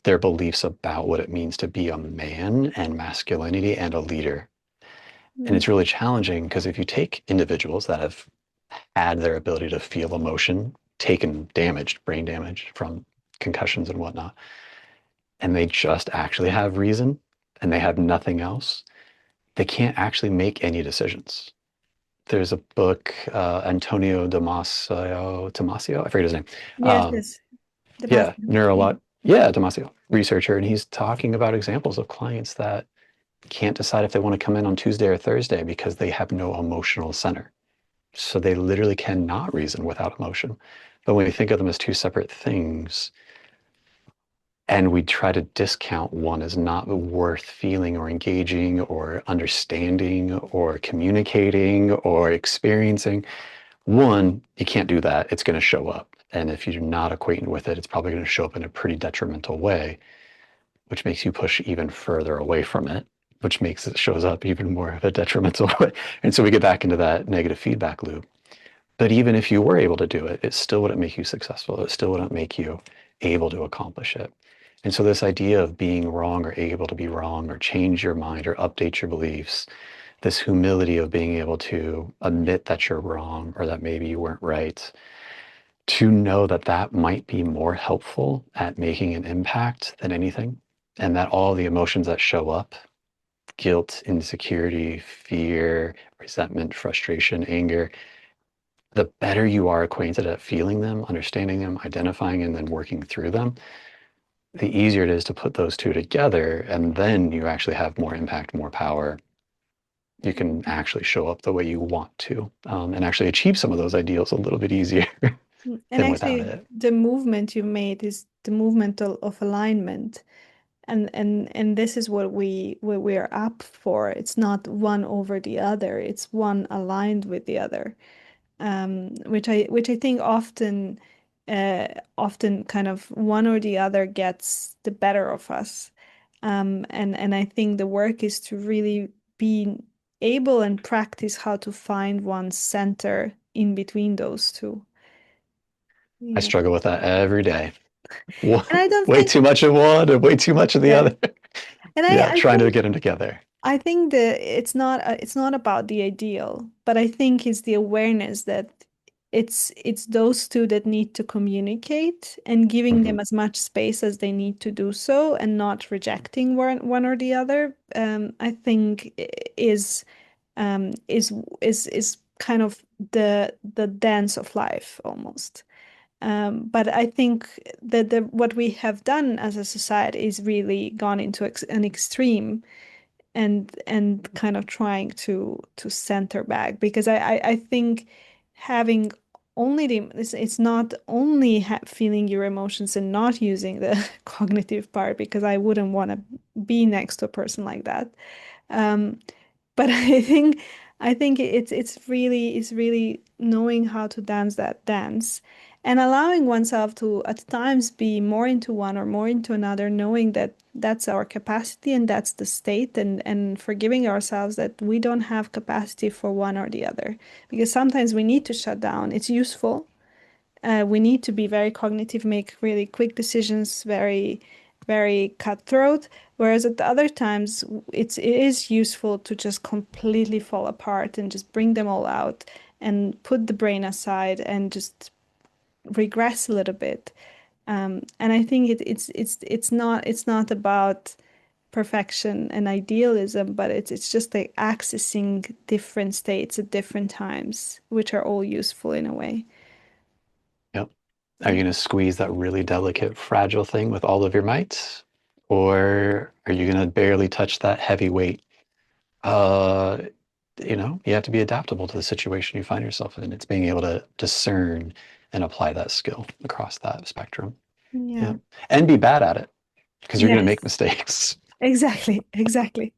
Their beliefs about what it means to be a man and masculinity and a leader. And Mm. it's really challenging because if you take individuals that have had their ability to feel emotion taken damage, brain damage from concussions and whatnot, and they just actually have reason and they have nothing else, they can't actually make any decisions. There's a book, Antonio Damasio, I forget his name. Yes, Um, yes. The yeah, master. yeah, Damasio, researcher, and he's talking about examples of clients that can't decide if they want to come in on Tuesday or Thursday because they have no emotional center. So they literally cannot reason without emotion. But when we think of them as two separate things, and we try to discount one as not worth feeling or engaging or understanding or communicating or experiencing, one, you can't do that. It's going to show up. And if you're not acquainted with it, it's probably going to show up in a pretty detrimental way, which makes you push even further away from it, which makes it shows up even more of a detrimental way. And so we get back into that negative feedback loop. But even if you were able to do it, it still wouldn't make you successful. It still wouldn't make you able to accomplish it. And so this idea of being wrong or able to be wrong or change your mind or update your beliefs, this humility of being able to admit that you're wrong or that maybe you weren't right, to know that that might be more helpful at making an impact than anything, and that all the emotions that show up, guilt, insecurity, fear, resentment, frustration, anger, the better you are acquainted at feeling them, understanding them, identifying, and then working through them, the easier it is to put those two together. And then you actually have more impact, more power. You can actually show up the way you want to, and actually achieve some of those ideals a little bit easier And than without actually, it. the movement you made is the movement of alignment. And this is what we are up for. It's not one over the other. It's one aligned with the other. Which I think often kind of one or the other gets the better of us. And I think the work is to really be able and practice how to find one's center in between those two. I Yeah. struggle with that every day. And I don't Way think, too much of one and way too much of the yeah. other. And Yeah, I trying to think get them together. that it's not about the ideal, but I think it's the awareness that it's those two that need to communicate and giving them Hmm. as much space as they need to do so and not rejecting one or the other. I think um, is is kind of the dance of life almost. But I think that what we have done as a society is really gone into an extreme and kind of trying to center back because I think having only it's not only feeling your emotions and not using the cognitive part because I wouldn't want to be next to a person like that. Um, but I think it's really knowing how to dance that dance and allowing oneself to at times be more into one or more into another, knowing that that's our capacity and that's the state, and forgiving ourselves that we don't have capacity for one or the other, because sometimes we need to shut down. It's useful. We need to be very cognitive, make really quick decisions, very, very cutthroat. Whereas at the other times, it is useful to just completely fall apart and just bring them all out and put the brain aside and just regress a little bit. And I think it's not about perfection and idealism, but it's just like accessing different states at different times, which are all useful in a way. Yep. Are you going to squeeze that really delicate, fragile thing with all of your might? Or are you going to barely touch that heavy weight? Uh, you have to be adaptable to the situation you find yourself in. It's being able to discern and apply that skill across that spectrum. Yeah. Yeah. And be bad at it because you're going to make Yes, mistakes. exactly, exactly.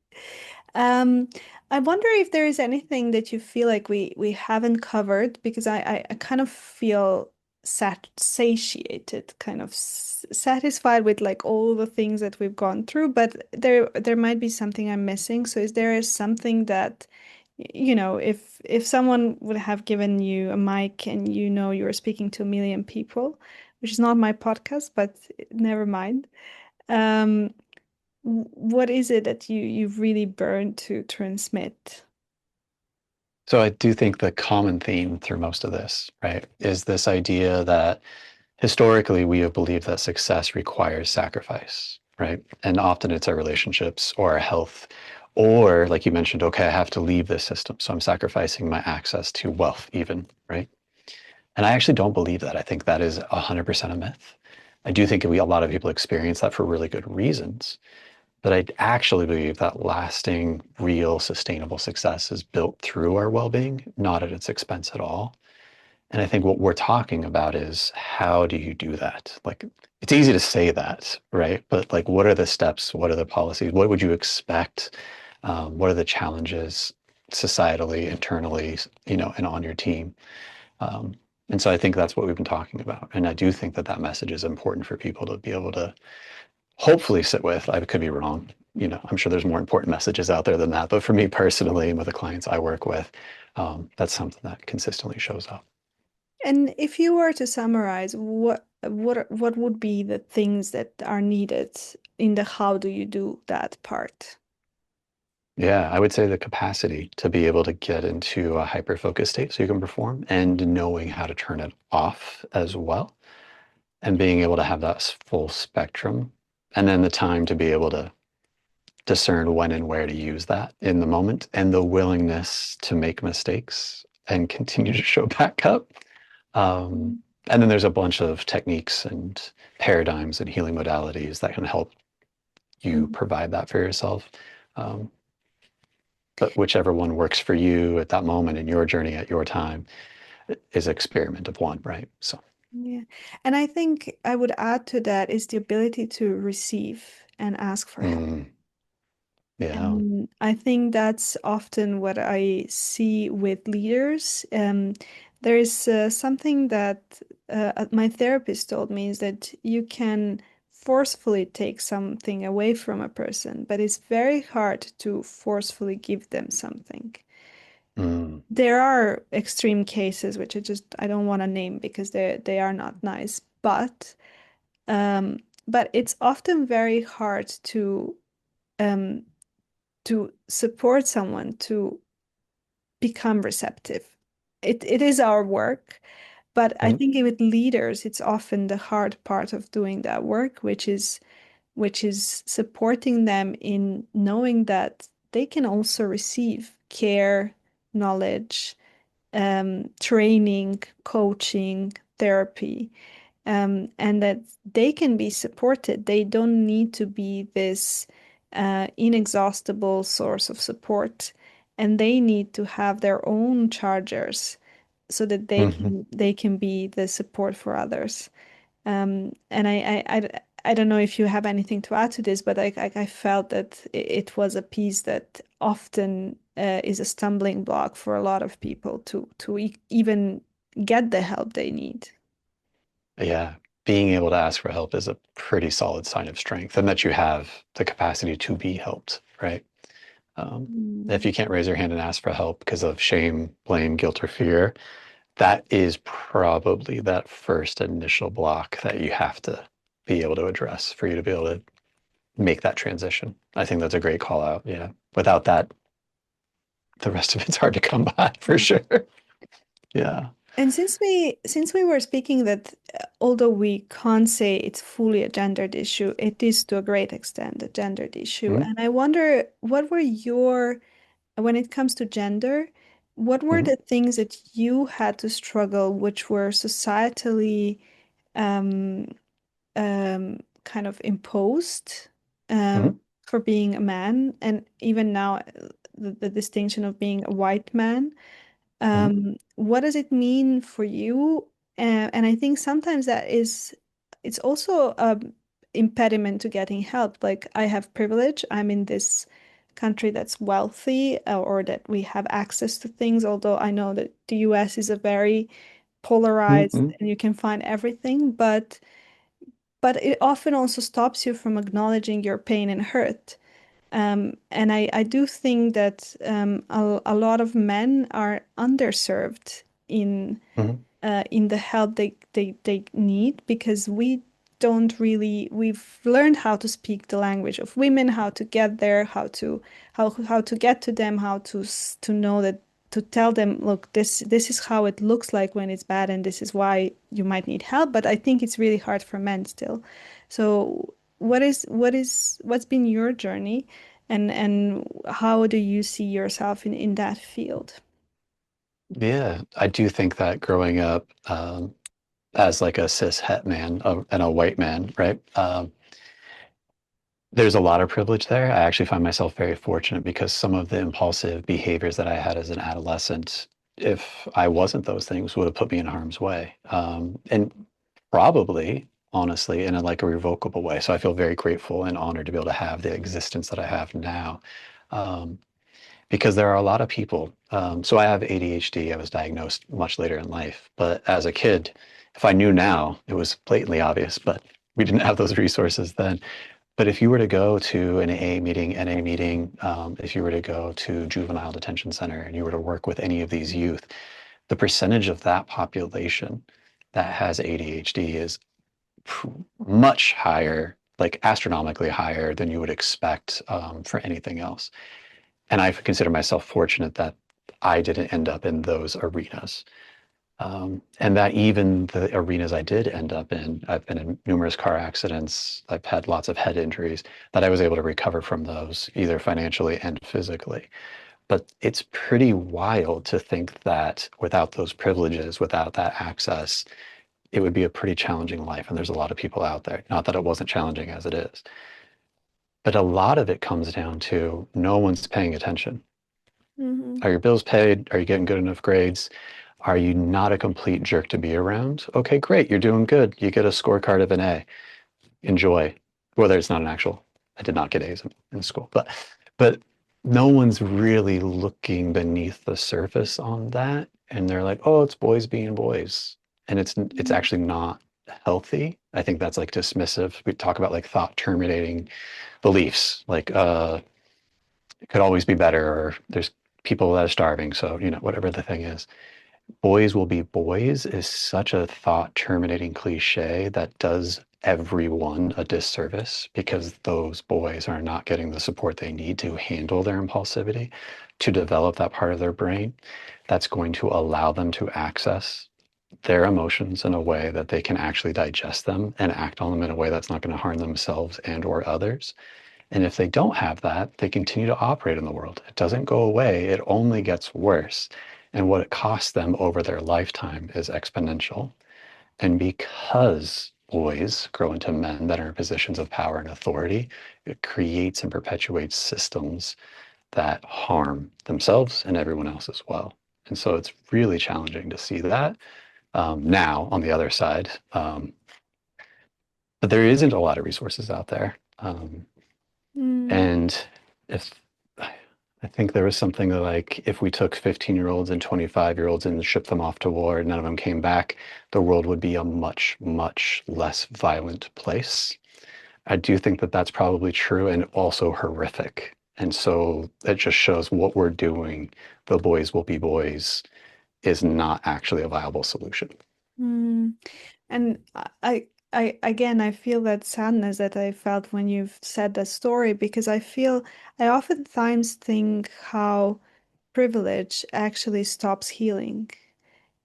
Um, I wonder if there is anything that you feel like we haven't covered, because I kind of feel satiated, kind of satisfied with like all the things that we've gone through, but there might be something I'm missing. So is there something that, if someone would have given you a mic and you were speaking to a million people, which is not my podcast, but never mind. Um, what is it that you've really burned to transmit? So I do think the common theme through most of this, right, is this idea that historically we have believed that success requires sacrifice, right? And often it's our relationships or our health, or like you mentioned, okay, I have to leave this system. So I'm sacrificing my access to wealth, even, right? And I actually don't believe that. I think that is 100% a myth. I do think a lot of people experience that for really good reasons. But I actually believe that lasting, real, sustainable success is built through our well being, not at its expense at all. And I think what we're talking about is how do you do that? Like, it's easy to say that, right? But like, what are the steps? What are the policies? What would you expect? What are the challenges societally, internally, and on your team? Um, and so I think that's what we've been talking about. And I do think that that message is important for people to be able to hopefully sit with. I could be wrong. I'm sure there's more important messages out there than that. But for me personally, and with the clients I work with, that's something that consistently shows up. And if you were to summarize, what would be the things that are needed in the how do you do that part? Yeah, I would say the capacity to be able to get into a hyper focused state so you can perform and knowing how to turn it off as well and being able to have that full spectrum and then the time to be able to discern when and where to use that in the moment and the willingness to make mistakes and continue to show back up. Um, and then there's a bunch of techniques and paradigms and healing modalities that can help you Mhm. provide that for yourself. Um, but whichever one works for you at that moment in your journey at your time is experiment of one, right? So, Yeah. And I think I would add to that is the ability to receive and ask for help. mm, yeah. And I think that's often what I see with leaders. There is something that my therapist told me is that you can forcefully take something away from a person, but it's very hard to forcefully give them something. Mm, There are extreme cases which I don't want to name because they are not nice, um, but it's often very hard um, to support someone to become receptive. It is our work, but I yeah. think with leaders, it's often the hard part of doing that work, which is supporting them in knowing that they can also receive care, knowledge, training, coaching, therapy, and that they can be supported. They don't need to be this inexhaustible source of support, and they need to have their own chargers so that they Hmm. can be the support for others. And I don't know if you have anything to add to this, but I felt that it was a piece that often is a stumbling block for a lot of people to even get the help they need. Yeah, being able to ask for help is a pretty solid sign of strength and that you have the capacity to be helped, right? Um, if Mm. you can't raise your hand and ask for help because of shame, blame, guilt, or fear, that is probably that first initial block that you have to be able to address for you to be able to make that transition. I think that's a great call out. Yeah. Without that, the rest of it's hard to come by for sure. Yeah. And since we were speaking that although we can't say it's fully a gendered issue, it is to a great extent a gendered issue. Mm-hmm. And I wonder what were your when it comes to gender, what were Mm-hmm. the things that you had to struggle, which were societally um, kind of imposed Mm-hmm. for being a man, and even now the distinction of being a white man. Mm-hmm. What does it mean for you? And I think sometimes it's also a impediment to getting help. Like I have privilege. I'm in this country that's wealthy, or that we have access to things, although I know that the US is a very polarized Mm-hmm. and you can find everything, but it often also stops you from acknowledging your pain and hurt. And I do think that a lot of men are underserved Mm-hmm. in the help they need because we've learned how to speak the language of women, how to get there, how to get to them, to know that to tell them, look, this is how it looks like when it's bad, and this is why you might need help. But I think it's really hard for men still. So what's been your journey, and how do you see yourself in that field? Yeah, I do think that growing up as like a cis het man and a white man, right? There's a lot of privilege there. I actually find myself very fortunate because some of the impulsive behaviors that I had as an adolescent, if I wasn't those things, would have put me in harm's way. And probably, honestly, in a like a revocable way. So I feel very grateful and honored to be able to have the existence that I have now. Um, because there are a lot of people. So I have ADHD. I was diagnosed much later in life, but as a kid, if I knew now, it was blatantly obvious, but we didn't have those resources then. But if you were to go to an AA meeting, NA meeting, if you were to go to juvenile detention center and you were to work with any of these youth, the percentage of that population that has ADHD is much higher, like astronomically higher than you would expect for anything else. And I consider myself fortunate that I didn't end up in those arenas. And that even the arenas I did end up in, I've been in numerous car accidents, I've had lots of head injuries, that I was able to recover from those, either financially and physically. But it's pretty wild to think that without those privileges, without that access, it would be a pretty challenging life. And there's a lot of people out there. Not that it wasn't challenging as it is, but a lot of it comes down to no one's paying attention. Hmm. Are your bills paid? Are you getting good enough grades? Are you not a complete jerk to be around? Okay, great. You're doing good. You get a scorecard of an A. Enjoy. Whether it's not an actual, I did not get A's in school, but no one's really looking beneath the surface on that. And they're like, oh, it's boys being boys. And it's actually not healthy. I think that's like dismissive. We talk about like thought terminating beliefs, like it could always be better, or there's people that are starving. So, whatever the thing is, boys will be boys is such a thought terminating cliche that does everyone a disservice because those boys are not getting the support they need to handle their impulsivity, to develop that part of their brain that's going to allow them to access their emotions in a way that they can actually digest them and act on them in a way that's not going to harm themselves and or others. And if they don't have that, they continue to operate in the world. It doesn't go away, it only gets worse. And what it costs them over their lifetime is exponential. And because boys grow into men that are in positions of power and authority, it creates and perpetuates systems that harm themselves and everyone else as well. And so it's really challenging to see that now on the other side. But there isn't a lot of resources out there. Mm. And if I think there was something like if we took 15-year-olds and 25-year-olds and shipped them off to war and none of them came back, the world would be a much, much less violent place. I do think that that's probably true and also horrific. And so it just shows what we're doing, the boys will be boys, is not actually a viable solution. Mm. And again, I feel that sadness that I felt when you've said that story because I oftentimes think how privilege actually stops healing.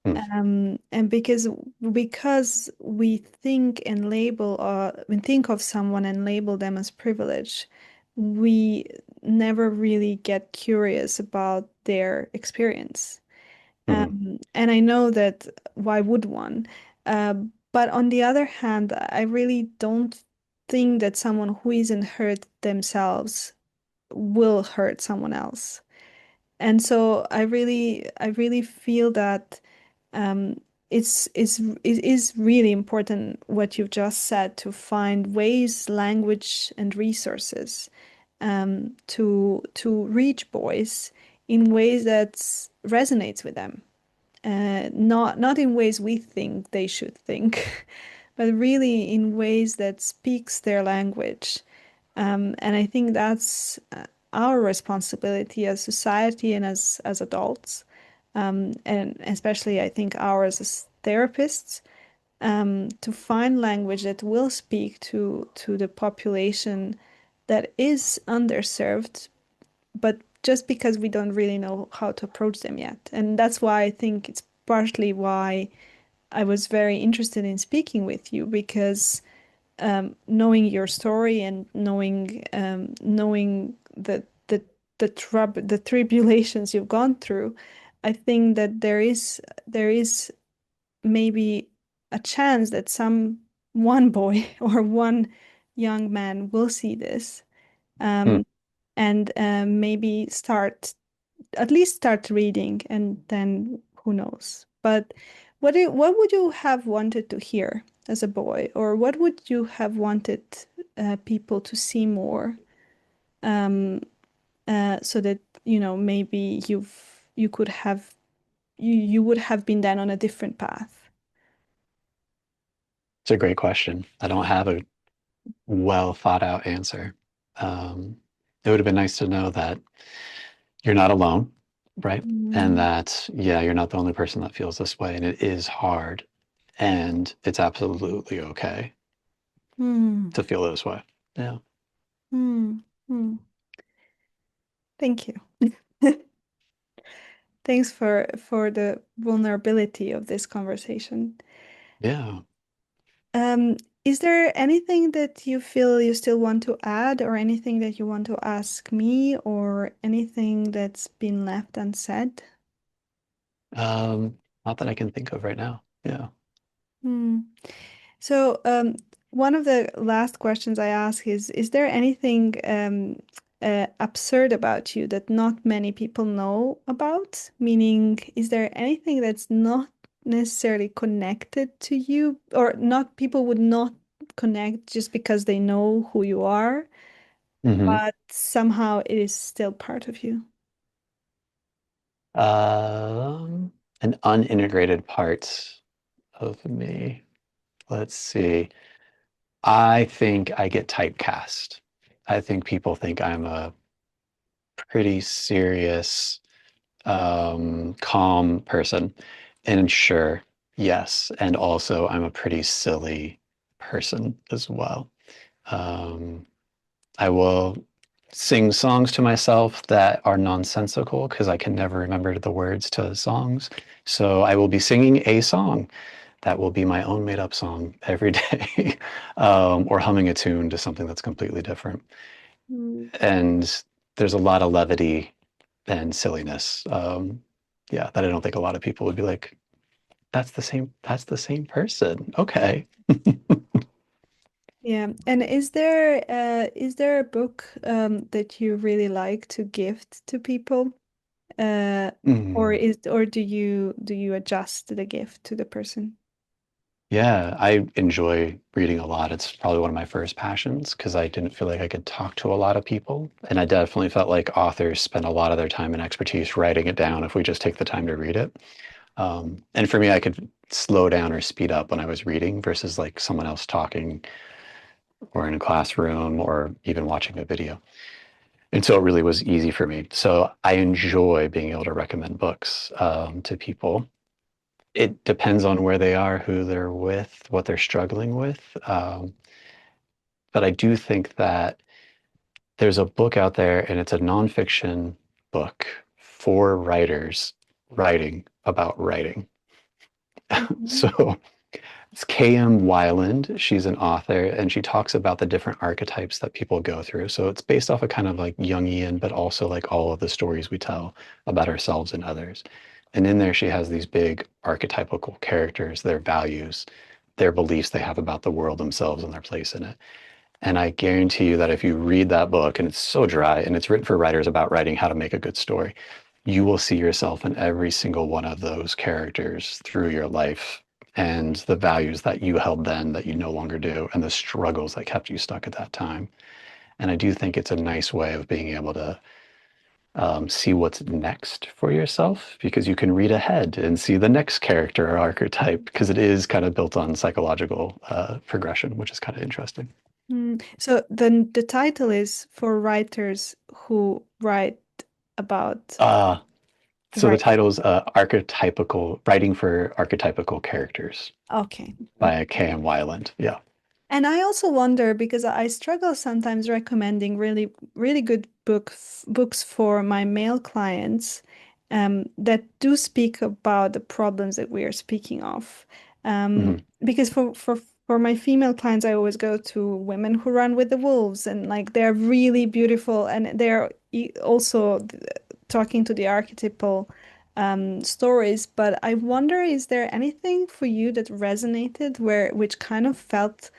Mm, And because we think and label we think of someone and label them as privileged, we never really get curious about their experience. mm, And I know that why would one? Uh, but on the other hand, I really don't think that someone who isn't hurt themselves will hurt someone else. And so I really feel that um, it is really important what you've just said to find ways, language, and resources to reach boys in ways that resonates with them. Not in ways we think they should think, but really in ways that speaks their language. And I think that's our responsibility as society and as adults, and especially I think ours as therapists, to find language that will speak to the population that is underserved, but just because we don't really know how to approach them yet. And that's why I think it's partly why I was very interested in speaking with you because knowing your story and knowing the tribulations you've gone through, I think that there is maybe a chance that some one boy or one young man will see this mm. um, and maybe at least start reading, and then who knows. But what would you have wanted to hear as a boy, or what would you have wanted people to see more, um, so that maybe you could have you would have been then on a different path. It's a great question. I don't have a well thought out answer. It would have been nice to know that you're not alone, right? And Mm, that, yeah, you're not the only person that feels this way. And it is hard. And it's absolutely okay mm, to feel this way. Yeah. mm, mm. Thank you. Thanks for the vulnerability of this conversation. Yeah. Um, is there anything that you feel you still want to add, or anything that you want to ask me, or anything that's been left unsaid? Not that I can think of right now. Yeah. Hmm. So, one of the last questions I ask is there anything absurd about you that not many people know about? Meaning, is there anything that's not necessarily connected to you, or not people would not connect just because they know who you are, Hmm. but somehow it is still part of you? Um, an unintegrated part of me. Let's see. I think I get typecast. I think people think I'm a pretty serious, calm person. And sure, yes. And also, I'm a pretty silly person as well. Um, I will sing songs to myself that are nonsensical because I can never remember the words to songs. So I will be singing a song that will be my own made up song every day, or humming a tune to something that's completely different. Mm. And there's a lot of levity and silliness. Yeah, that I don't think a lot of people would be like, that's the same person. Okay. Yeah. And is there a book that you really like to gift to people? Uh, or Mm. is or do you adjust the gift to the person? Yeah, I enjoy reading a lot. It's probably one of my first passions because I didn't feel like I could talk to a lot of people. And I definitely felt like authors spend a lot of their time and expertise writing it down if we just take the time to read it. And for me, I could slow down or speed up when I was reading versus like someone else talking or in a classroom or even watching a video. And so it really was easy for me. So I enjoy being able to recommend books to people. It depends on where they are, who they're with, what they're struggling with. But I do think that there's a book out there, and it's a nonfiction book for writers writing about writing. Mhm. So it's K.M. Weiland. She's an author, and she talks about the different archetypes that people go through. So it's based off of kind of like Jungian, but also like all of the stories we tell about ourselves and others. And in there, she has these big archetypal characters, their values, their beliefs they have about the world themselves and their place in it. And I guarantee you that if you read that book, and it's so dry, and it's written for writers about writing how to make a good story, you will see yourself in every single one of those characters through your life and the values that you held then that you no longer do, and the struggles that kept you stuck at that time. And I do think it's a nice way of being able to see what's next for yourself because you can read ahead and see the next character or archetype because it is kind of built on psychological progression, which is kind of interesting. So then the title is for writers who write about Uh, so the writing. title is Archetypical Writing for Archetypical Characters Okay. by K.M. Weiland. Yeah. And I also wonder because I struggle sometimes recommending really good books for my male clients that do speak about the problems that we are speaking of. Hmm. Because for my female clients, I always go to Women Who Run with the Wolves, and like they're really beautiful, and they're also talking to the archetypal stories. But I wonder, is there anything for you that resonated which kind of felt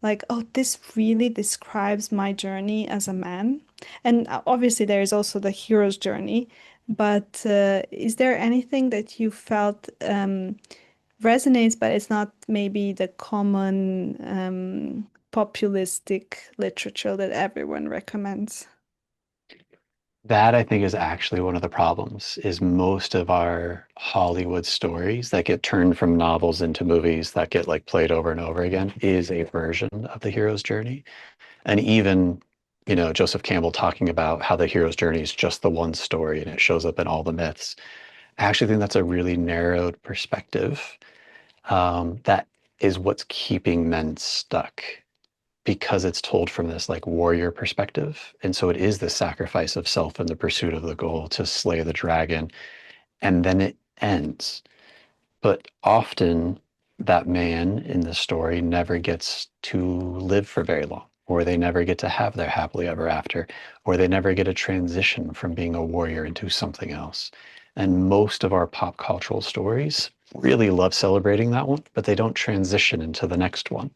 like, oh, this really describes my journey as a man. And obviously, there is also the hero's journey. But is there anything that you felt resonates, but it's not maybe the common populistic literature that everyone recommends? That I think is actually one of the problems is most of our Hollywood stories that get turned from novels into movies that get like played over and over again is a version of the hero's journey. And even, Joseph Campbell talking about how the hero's journey is just the one story and it shows up in all the myths. I actually think that's a really narrowed perspective. That is what's keeping men stuck because it's told from this like warrior perspective. And so it is the sacrifice of self in the pursuit of the goal to slay the dragon. And then it ends. But often that man in the story never gets to live for very long, or they never get to have their happily ever after, or they never get a transition from being a warrior into something else. And most of our pop cultural stories really love celebrating that one, but they don't transition into the next one,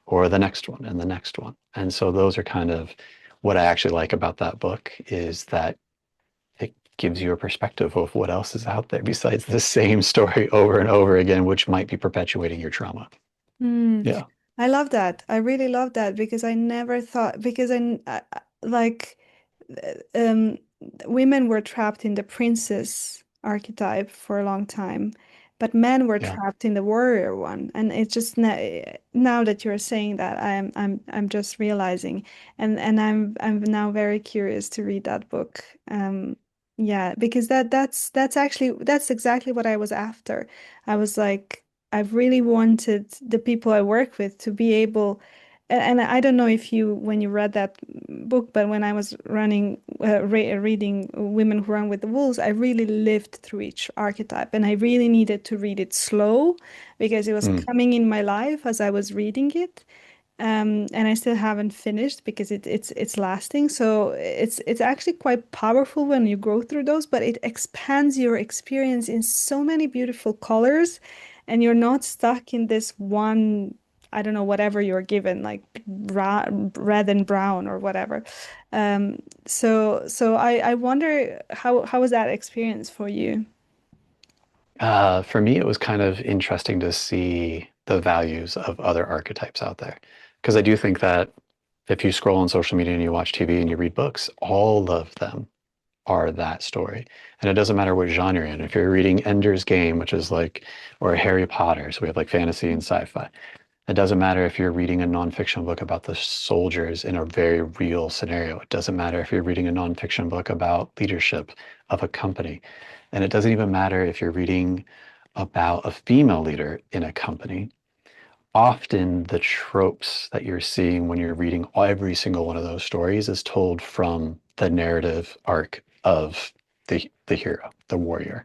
or the next one, and the next one. And so those are kind of what I actually like about that book is that it gives you a perspective of what else is out there besides the same story over and over again, which might be perpetuating your trauma. Hmm. Yeah. I love that. I really love that because I never thought because like um women were trapped in the princess archetype for a long time, but men were Yeah. trapped in the warrior one. And it's just now that you're saying that I'm just realizing and I'm now very curious to read that book. Yeah, because that's actually that's exactly what I was after. I was like I really wanted the people I work with to be able, and I don't know if you, when you read that book, but when I was reading Women Who Run with the Wolves, I really lived through each archetype, and I really needed to read it slow because it was Mm. coming in my life as I was reading it. And I still haven't finished because it's lasting. So it's actually quite powerful when you go through those, but it expands your experience in so many beautiful colors, and you're not stuck in this one, I don't know, whatever you're given, like red and brown or whatever. So I wonder how was that experience for you? For me, it was kind of interesting to see. the values of other archetypes out there. Because I do think that if you scroll on social media and you watch TV and you read books, all of them are that story. And it doesn't matter what genre you're in. If you're reading Ender's Game, which is like, or Harry Potter, so we have like fantasy and sci-fi. It doesn't matter if you're reading a nonfiction book about the soldiers in a very real scenario. It doesn't matter if you're reading a nonfiction book about leadership of a company. And it doesn't even matter if you're reading about a female leader in a company. Often the tropes that you're seeing when you're reading every single one of those stories is told from the narrative arc of the hero, the warrior.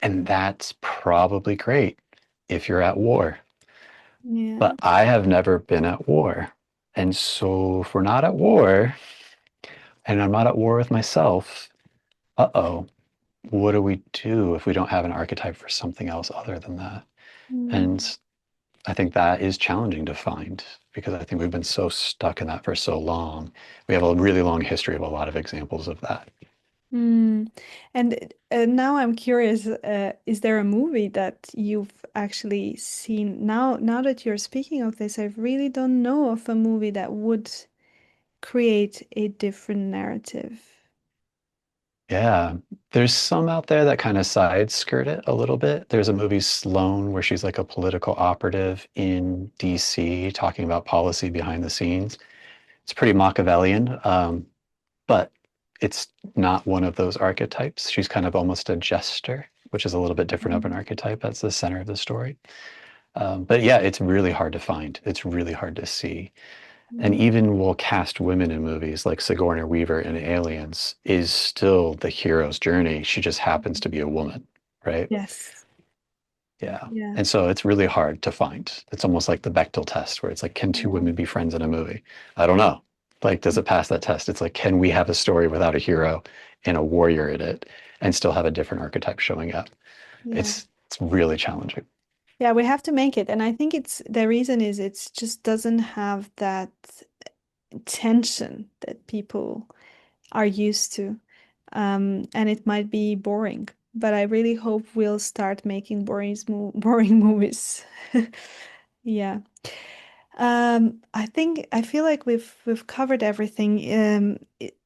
And that's probably great if you're at war. Yeah. But I have never been at war. And so if we're not at war and I'm not at war with myself, uh-oh, what do we do if we don't have an archetype for something else other than that? Mm. And I think that is challenging to find because I think we've been so stuck in that for so long. We have a really long history of a lot of examples of that. Mm. And now I'm curious, is there a movie that you've actually seen? Now that you're speaking of this, I really don't know of a movie that would create a different narrative. Yeah, there's some out there that kind of side skirt it a little bit. There's a movie Sloane where she's like a political operative in DC talking about policy behind the scenes. It's pretty Machiavellian, but it's not one of those archetypes. She's kind of almost a jester, which is a little bit different of an Mm. archetype. That's the center of the story. But yeah, it's really hard to find. It's really hard to see. And Mm. even we'll cast women in movies like Sigourney Weaver in Aliens is still the hero's journey. She just happens to be a woman, right? Yes. Yeah. Yeah. And so it's really hard to find. It's almost like the Bechdel test where it's like, can two Yeah. women be friends in a movie? I don't know. Like, does it pass that test? It's like, can we have a story without a hero and a warrior in it and still have a different archetype showing up? Yeah. It's really challenging. Yeah, we have to make it. And I think it's the reason is it's just doesn't have that tension that people are used to. And it might be boring, but I really hope we'll start making boring movies. Yeah. I feel like we've covered everything.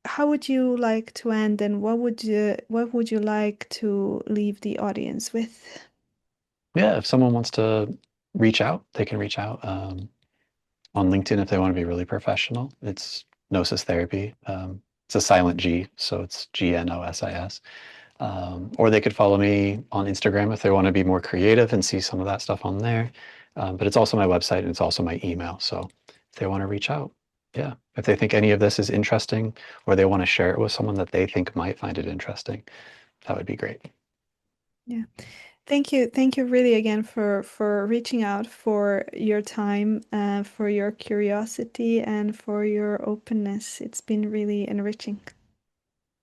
How would you like to end, and what would you like to leave the audience with? Yeah, if someone wants to reach out, they can reach out on LinkedIn if they want to be really professional. It's Gnosis Therapy. It's a silent G, so it's Gnosis. Or they could follow me on Instagram if they want to be more creative and see some of that stuff on there. But it's also my website and it's also my email. So if they want to reach out, yeah. If they think any of this is interesting or they want to share it with someone that they think might find it interesting, that would be great. Yeah. Thank you really again for reaching out, for your time, for your curiosity, and for your openness. It's been really enriching.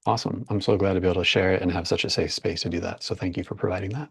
Awesome. I'm so glad to be able to share it and have such a safe space to do that. So thank you for providing that.